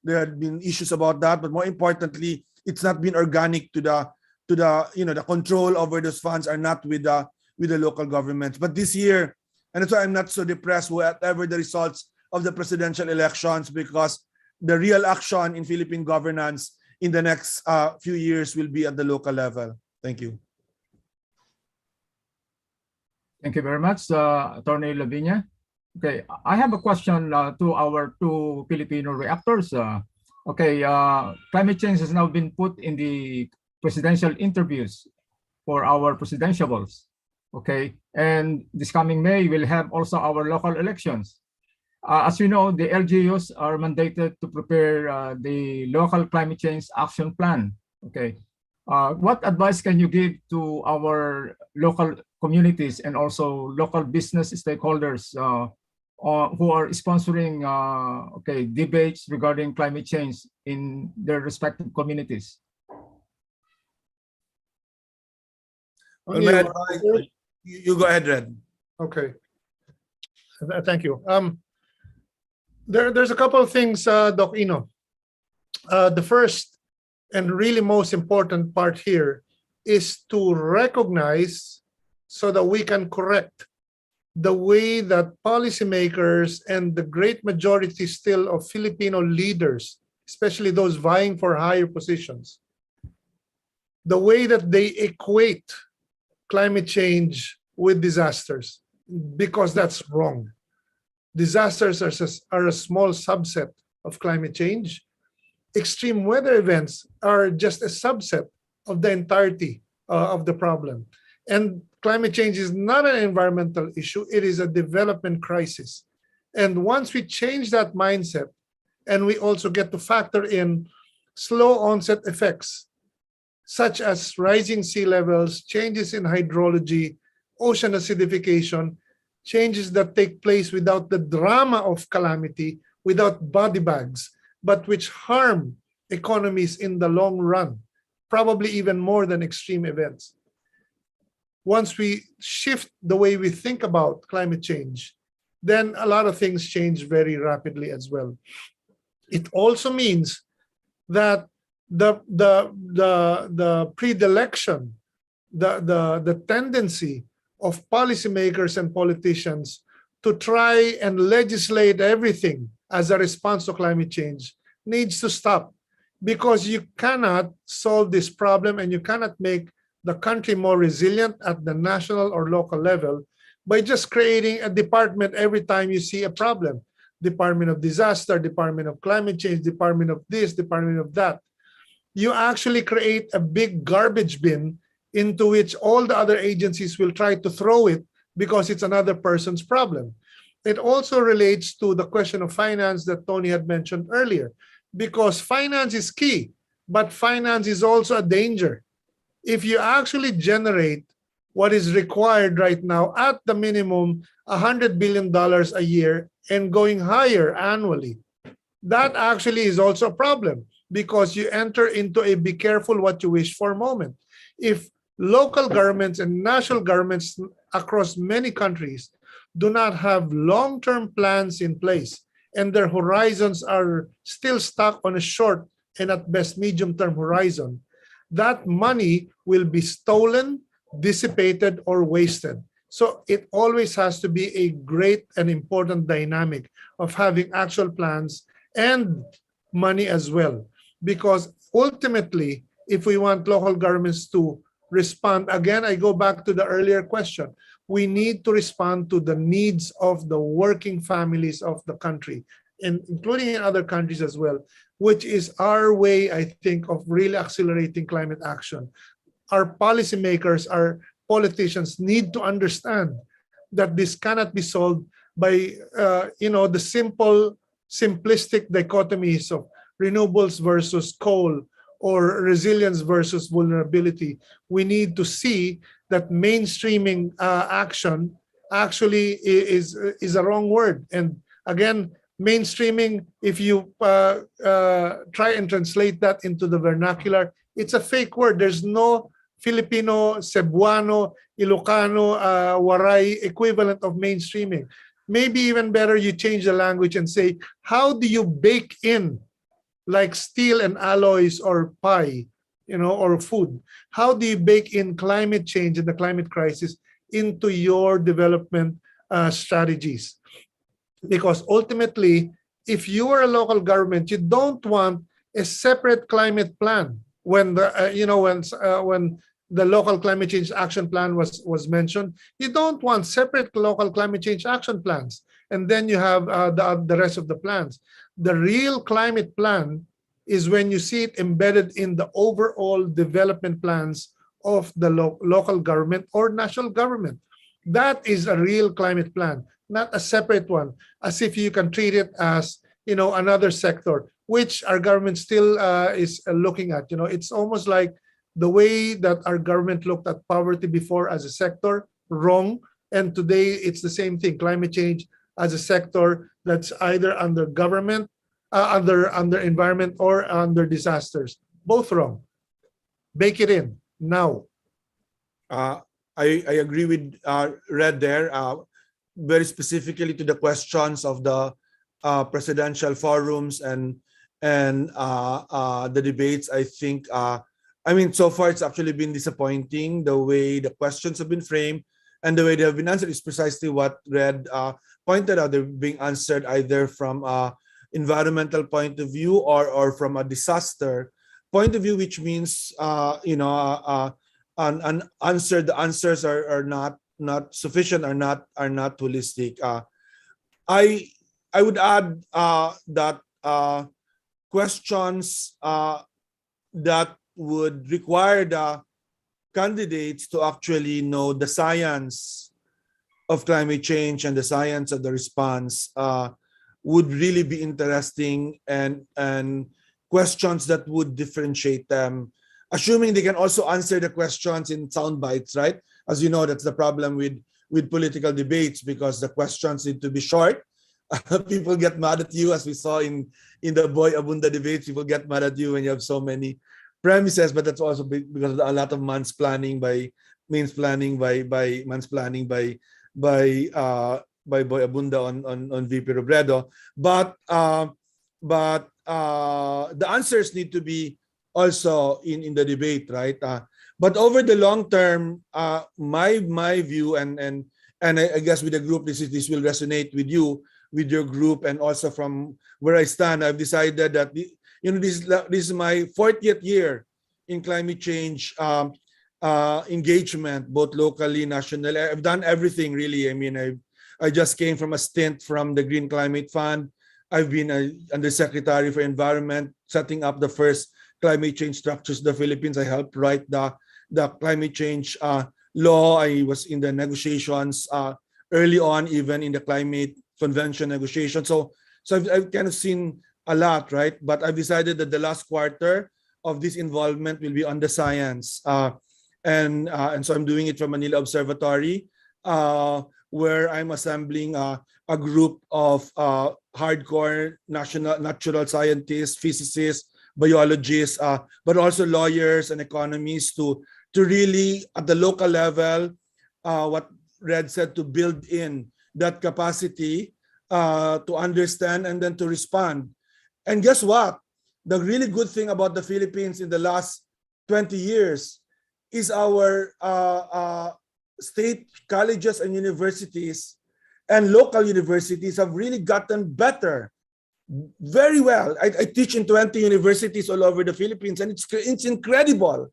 there had been issues about that. But more importantly, it's not been organic to the control over those funds are not with the local governments. But this year, and that's why I'm not so depressed whatever the results of the presidential elections, because the real action in Philippine governance in the next few years will be at the local level. Thank you. Thank you very much, Attorney Lavinia. Okay, I have a question to our two Filipino reactors. Climate change has now been put in the presidential interviews for our presidentiables. Okay, and this coming May, we'll have also our local elections. As you know, the LGUs are mandated to prepare the local climate change action plan. Okay, what advice can you give to our local communities and also local business stakeholders who are sponsoring debates regarding climate change in their respective communities? You go ahead, Red. Okay. Thank you. There's a couple of things, Doc Ino. The first and really most important part here is to recognize so that we can correct the way that policymakers and the great majority still of Filipino leaders, especially those vying for higher positions, the way that they equate climate change with disasters, because that's wrong. Disasters are a small subset of climate change. Extreme weather events are just a subset of the entirety of the problem. And climate change is not an environmental issue, it is a development crisis. And once we change that mindset, and we also get to factor in slow onset effects, such as rising sea levels, changes in hydrology, ocean acidification, changes that take place without the drama of calamity, without body bags, but which harm economies in the long run, probably even more than extreme events. Once we shift the way we think about climate change, then a lot of things change very rapidly as well. It also means that the predilection, the tendency of policymakers and politicians to try and legislate everything as a response to climate change needs to stop, because you cannot solve this problem and you cannot make the country more resilient at the national or local level by just creating a department every time you see a problem. Department of Disaster, Department of Climate Change, Department of this, Department of that. You actually create a big garbage bin into which all the other agencies will try to throw it because it's another person's problem. It also relates to the question of finance that Tony had mentioned earlier, because finance is key, but finance is also a danger. If you actually generate what is required right now at the minimum $100 billion a year and going higher annually, that actually is also a problem, because you enter into a be careful what you wish for moment. If local governments and national governments across many countries do not have long-term plans in place, and their horizons are still stuck on a short and at best medium-term horizon, that money will be stolen, dissipated, or wasted. So it always has to be a great and important dynamic of having actual plans and money as well. Because ultimately, if we want local governments to respond, again, I go back to the earlier question, we need to respond to the needs of the working families of the country, and including in other countries as well, which is our way, I think, of really accelerating climate action. Our policymakers, our politicians need to understand that this cannot be solved by the simplistic dichotomies of renewables versus coal or resilience versus vulnerability. We need to see that mainstreaming action actually is a wrong word. And again, mainstreaming, if you try and translate that into the vernacular, it's a fake word. There's no Filipino, Cebuano, Ilocano, Waray equivalent of mainstreaming. Maybe even better, you change the language and say, how do you bake in, like steel and alloys or pie, or food? How do you bake in climate change and the climate crisis into your development strategies? Because ultimately, if you are a local government, you don't want a separate climate plan. When when the local climate change action plan was mentioned, you don't want separate local climate change action plans, and then you have the rest of the plans. The real climate plan is when you see it embedded in the overall development plans of the local government or national government. That is a real climate plan, not a separate one, as if you can treat it as another sector, which our government still is looking at. It's almost like the way that our government looked at poverty before as a sector, wrong. And today it's the same thing, climate change as a sector that's either under government, under environment, or under disasters. Both wrong. Bake it in now. I agree with Red there. Very specifically to the questions of the presidential forums and the debates, I think I mean, so far it's actually been disappointing the way the questions have been framed and the way they have been answered is precisely what Red pointed out. They're being answered either from a environmental point of view or from a disaster point of view, which means the answers are not sufficient, are not holistic. I would add that questions that would require the candidates to actually know the science of climate change and the science of the response would really be interesting, and questions that would differentiate them, assuming they can also answer the questions in sound bites, right? As you know, that's the problem with political debates, because the questions need to be short. People get mad at you, as we saw in the Boy Abunda debates. People get mad at you when you have so many premises, but that's also because of a lot of mansplaining by Boy Abunda on VP Robredo. But the answers need to be also in the debate, right? But over the long term, my view, and I guess with the group, this will resonate with you, with your group, and also from where I stand, I've decided that this is my 40th year in climate change engagement, both locally, nationally. I've done everything really. I mean, I just came from a stint from the Green Climate Fund. I've been Undersecretary for Environment, setting up the first climate change structures in the Philippines. I helped write the climate change law. I was in the negotiations early on, even in the climate convention negotiation. So I've kind of seen a lot, right? But I've decided that the last quarter of this involvement will be on the science. And so I'm doing it from Manila Observatory, where I'm assembling a group of hardcore natural scientists, physicists, biologists, but also lawyers and economists to really, at the local level, what Red said, to build in that capacity to understand and then to respond. And guess what? The really good thing about the Philippines in the last 20 years is our state colleges and universities and local universities have really gotten better very well. I teach in 20 universities all over the Philippines, and it's incredible.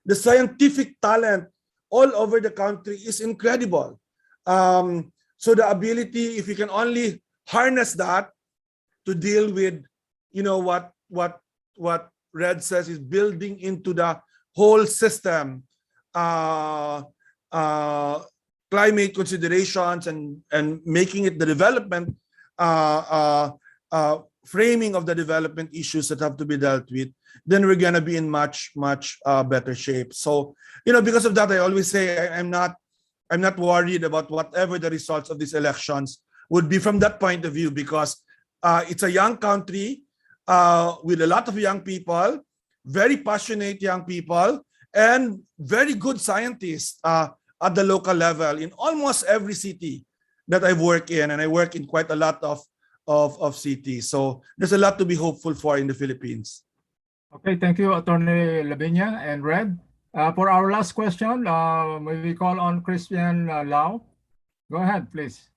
The scientific talent all over the country is incredible. So the ability, if you can only harness that to deal with, what Red says is building into the whole system climate considerations and making it the development framing of the development issues that have to be dealt with, then we're gonna be in much better shape. So because of that, I always say I'm not worried about whatever the results of these elections would be from that point of view, because it's a young country with a lot of young people, very passionate young people, and very good scientists at the local level in almost every city that I work in, and I work in quite a lot of cities. So there's a lot to be hopeful for in the Philippines. Okay, thank you, Attorney Lavinia and Red. For our last question, may we call on Christian Lau? Go ahead, please.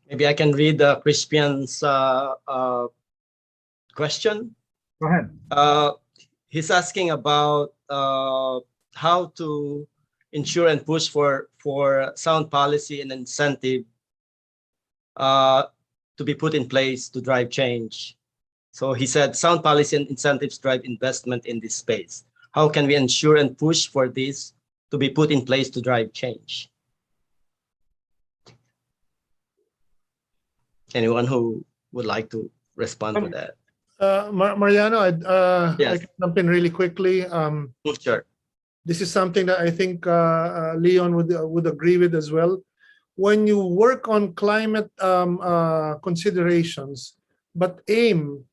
Maybe I can read Crispian's question. Go ahead. He's asking about how to ensure and push for sound policy and incentive to be put in place to drive change. So he said sound policy and incentives drive investment in this space. How can we ensure and push for this to be put in place to drive change? Anyone who would like to respond to that? Mariano, Yes. I can jump in really quickly. Sure. This is something that I think Leon would agree with as well. When you work on climate considerations, but aim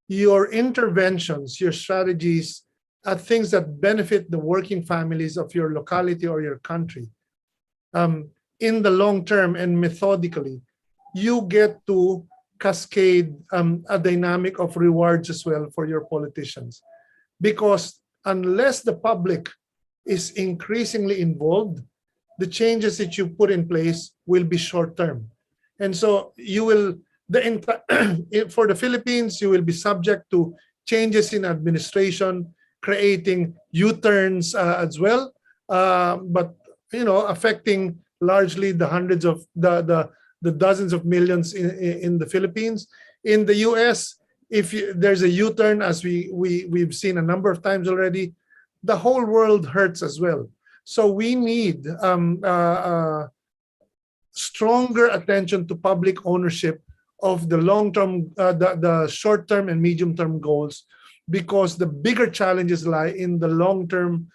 your interventions, your strategies at things that benefit the working families of your locality or your country, in the long term and methodically, you get to cascade a dynamic of rewards as well for your politicians. Because unless the public is increasingly involved, the changes that you put in place will be short term. And so you will, for the Philippines, you will be subject to changes in administration, creating U-turns as well, but affecting largely the hundreds of the dozens of millions in the Philippines. In the US, if there's a U-turn, as we've seen a number of times already, the whole world hurts as well. So we need stronger attention to public ownership of the long-term, the short-term and medium-term goals, because the bigger challenges lie in the long-term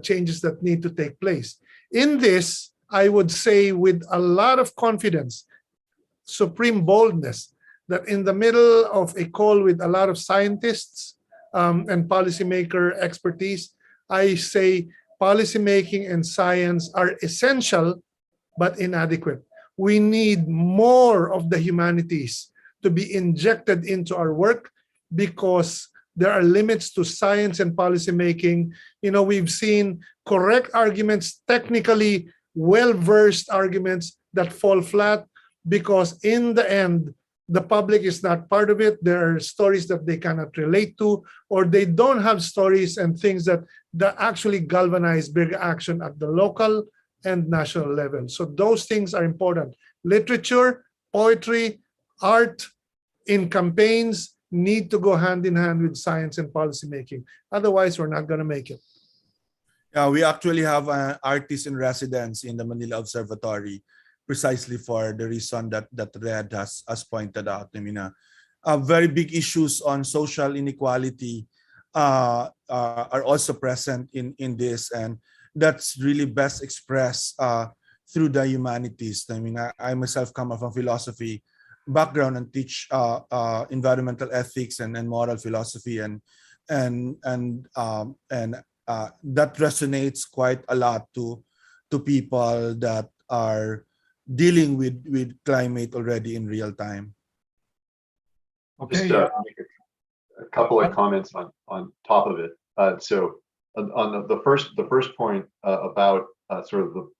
changes that need to take place. In this, I would say with a lot of confidence, supreme boldness, that in the middle of a call with a lot of scientists and policymaker expertise, I say policymaking and science are essential but inadequate. We need more of the humanities to be injected into our work, because there are limits to science and policymaking. We've seen correct arguments, technically well-versed arguments that fall flat because in the end, the public is not part of it. There are stories that they cannot relate to, or they don't have stories and things that actually galvanize big action at the local and national level. So those things are important. Literature, poetry, art in campaigns need to go hand in hand with science and policymaking. Otherwise, we're not going to make it. Yeah, we actually have an artist in residence in the Manila Observatory, precisely for the reason that Red has pointed out. I mean, very big issues on social inequality are also present in this, and that's really best expressed through the humanities. I mean, I myself come from philosophy background and teach environmental ethics and moral philosophy, and that resonates quite a lot to people that are dealing with climate already in real time. Okay. Just make a couple of comments on top of it. So on the first point about sort of the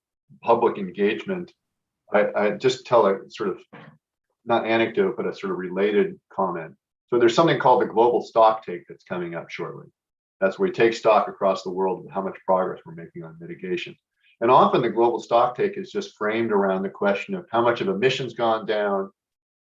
public engagement, I just tell a sort of not anecdote, but a sort of related comment. So there's something called the global stock take that's coming up shortly. That's where we take stock across the world of how much progress we're making on mitigation. And often the global stock take is just framed around the question of how much of emissions gone down,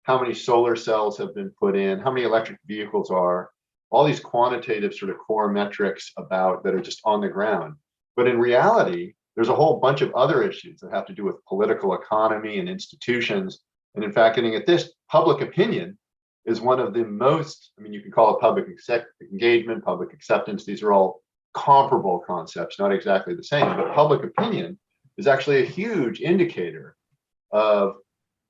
how many solar cells have been put in, how many electric vehicles are, all these quantitative sort of core metrics about that are just on the ground. But in reality, there's a whole bunch of other issues that have to do with political economy and institutions. And in fact, getting at this, public opinion is one of the most, I mean, you can call it public engagement, public acceptance. These are all comparable concepts, not exactly the same, but public opinion is actually a huge indicator of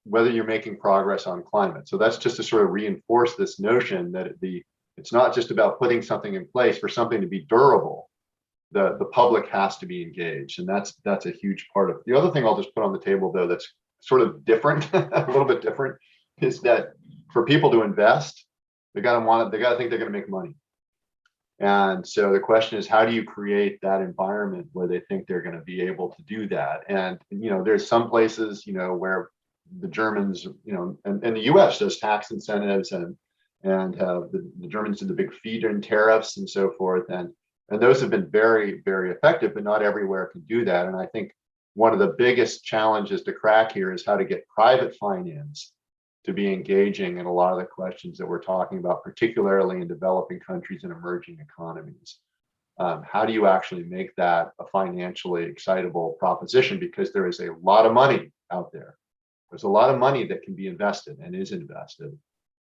whether you're making progress on climate. So that's just to sort of reinforce this notion that it's not just about putting something in place for something to be durable. The public has to be engaged, and that's a huge part of it. The other thing I'll just put on the table, though, that's sort of different, a little bit different, is that for people to invest, they got to think they're going to make money. And so the question is, how do you create that environment where they think they're going to be able to do that? And there's some places where the Germans, and the U.S. does tax incentives, and the Germans did the big feed-in tariffs and so forth, and those have been very, very effective, but not everywhere can do that. And I think one of the biggest challenges to crack here is how to get private finance to be engaging in a lot of the questions that we're talking about, particularly in developing countries and emerging economies. How do you actually make that a financially excitable proposition? Because there is a lot of money out there. There's a lot of money that can be invested and is invested.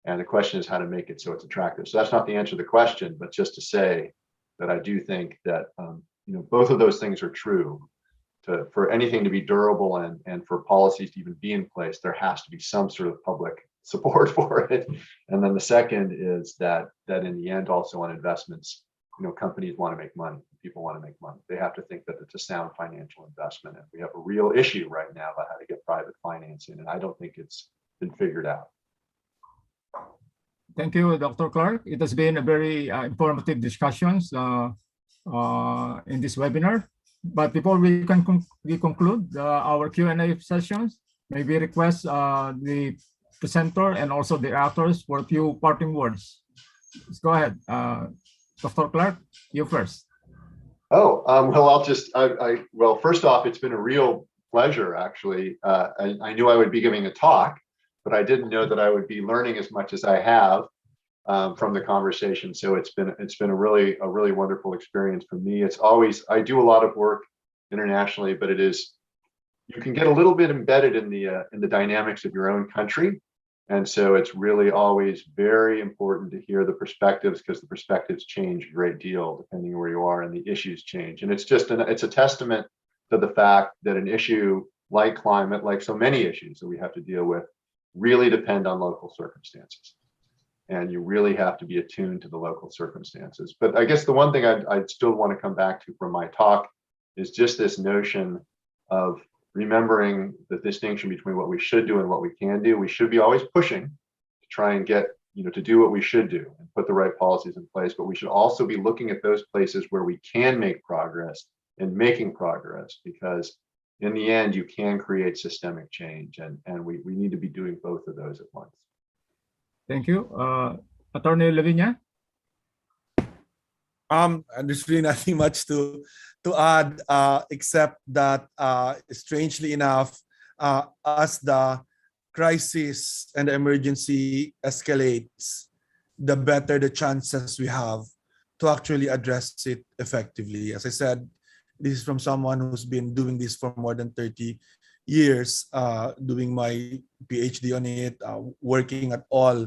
And the question is how to make it so it's attractive. So that's not the answer to the question, but just to say that I do think that both of those things are true. For anything to be durable and for policies to even be in place, there has to be some sort of public support for it. And then the second is that in the end, also on investments, companies want to make money. People want to make money. They have to think that it's a sound financial investment. And we have a real issue right now about how to get private financing, and I don't think it's been figured out. Thank you, Dr. Clark. It has been a very informative discussions in this webinar. But before we conclude our Q&A sessions, may we request the presenter and also the authors for a few parting words. Let's go ahead. Dr. Clark, you first. Oh, well, first off, it's been a real pleasure, actually. I knew I would be giving a talk, but I didn't know that I would be learning as much as I have from the conversation. So it's been a really wonderful experience for me. It's always, I do a lot of work internationally, but you can get a little bit embedded in the dynamics of your own country. And so it's really always very important to hear the perspectives, because the perspectives change a great deal depending on where you are, and the issues change. And it's a testament to the fact that an issue like climate, like so many issues that we have to deal with, really depend on local circumstances. And you really have to be attuned to the local circumstances. But I guess the one thing I'd still want to come back to from my talk is just this notion of remembering the distinction between what we should do and what we can do. We should be always pushing to try and get, to do what we should do and put the right policies in place, but we should also be looking at those places where we can make progress and making progress, because in the end, you can create systemic change, and we need to be doing both of those at once. Thank you. Attorney Lavinia? And there's really nothing much to add, except that strangely enough, as the crisis and the emergency escalates, the better the chances we have to actually address it effectively. As I said, this is from someone who's been doing this for more than 30 years, doing my PhD on it, working at all,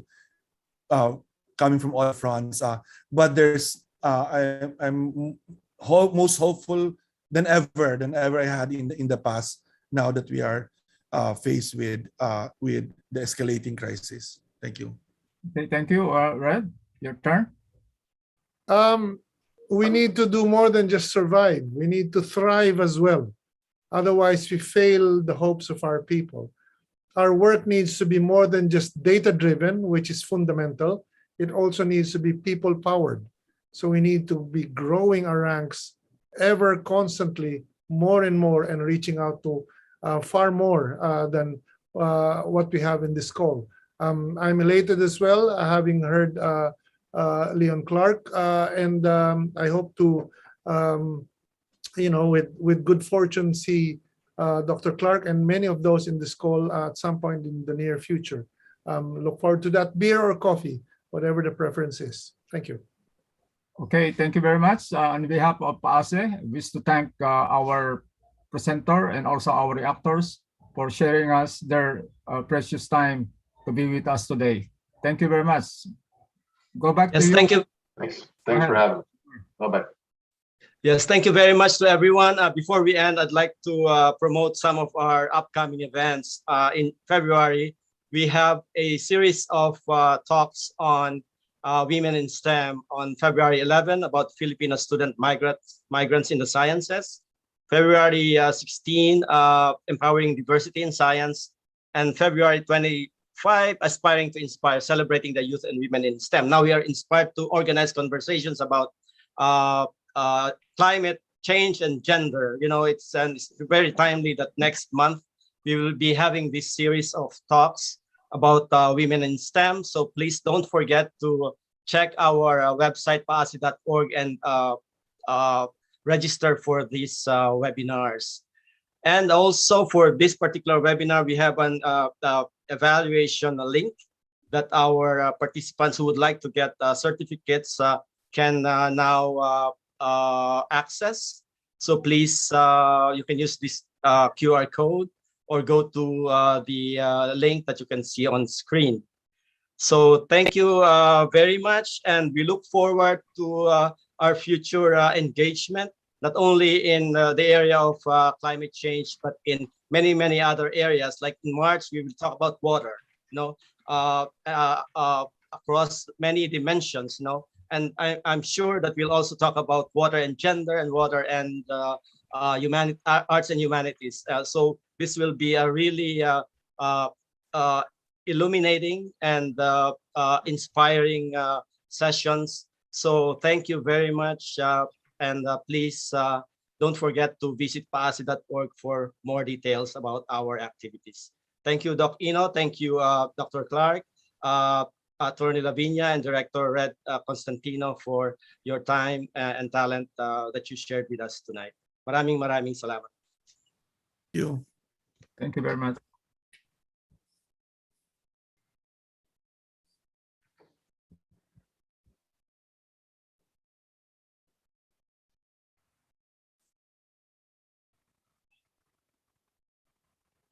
coming from all fronts. But I'm most hopeful than ever I had in the past, now that we are faced with the escalating crisis. Thank you. Okay, thank you. Red, your turn. We need to do more than just survive. We need to thrive as well. Otherwise, we fail the hopes of our people. Our work needs to be more than just data-driven, which is fundamental. It also needs to be people-powered. So we need to be growing our ranks ever constantly, more and more, and reaching out to far more than what we have in this call. I'm elated as well, having heard Leon Clark, and I hope to, with good fortune, see Dr. Clark and many of those in this call at some point in the near future. Look forward to that, beer or coffee, whatever the preference is. Thank you. Okay, thank you very much. On behalf of PAASE, I wish to thank our presenter and also our actors for sharing us their precious time to be with us today. Thank you very much. Go back to you. Thank you. Thanks for having me. Bye-bye. Yes, thank you very much to everyone. Before we end, I'd like to promote some of our upcoming events. In February, we have a series of talks on women in STEM on February 11 about Filipino student migrants in the sciences. February 16, empowering diversity in science. And February 25, aspiring to inspire, celebrating the youth and women in STEM. Now we are inspired to organize conversations about climate change and gender. It's very timely that next month we will be having this series of talks about women in STEM. So please don't forget to check our website, paase.org, and register for these webinars. And also for this particular webinar, we have an evaluation link that our participants who would like to get certificates can now access. So please, you can use this QR code or go to the link that you can see on screen. So thank you very much, and we look forward to our future engagement, not only in the area of climate change, but in many, many other areas. Like in March, we will talk about water, across many dimensions, And I'm sure that we'll also talk about water and gender, and water and arts and humanities. So this will be a really illuminating and inspiring sessions. So thank you very much. And please don't forget to visit paase.org for more details about our activities. Thank you, Doc Ino. Thank you, Dr. Clark, Attorney Lavinia, and Director Red Constantino for your time and talent that you shared with us tonight. Maraming salamat. You. Thank you very much.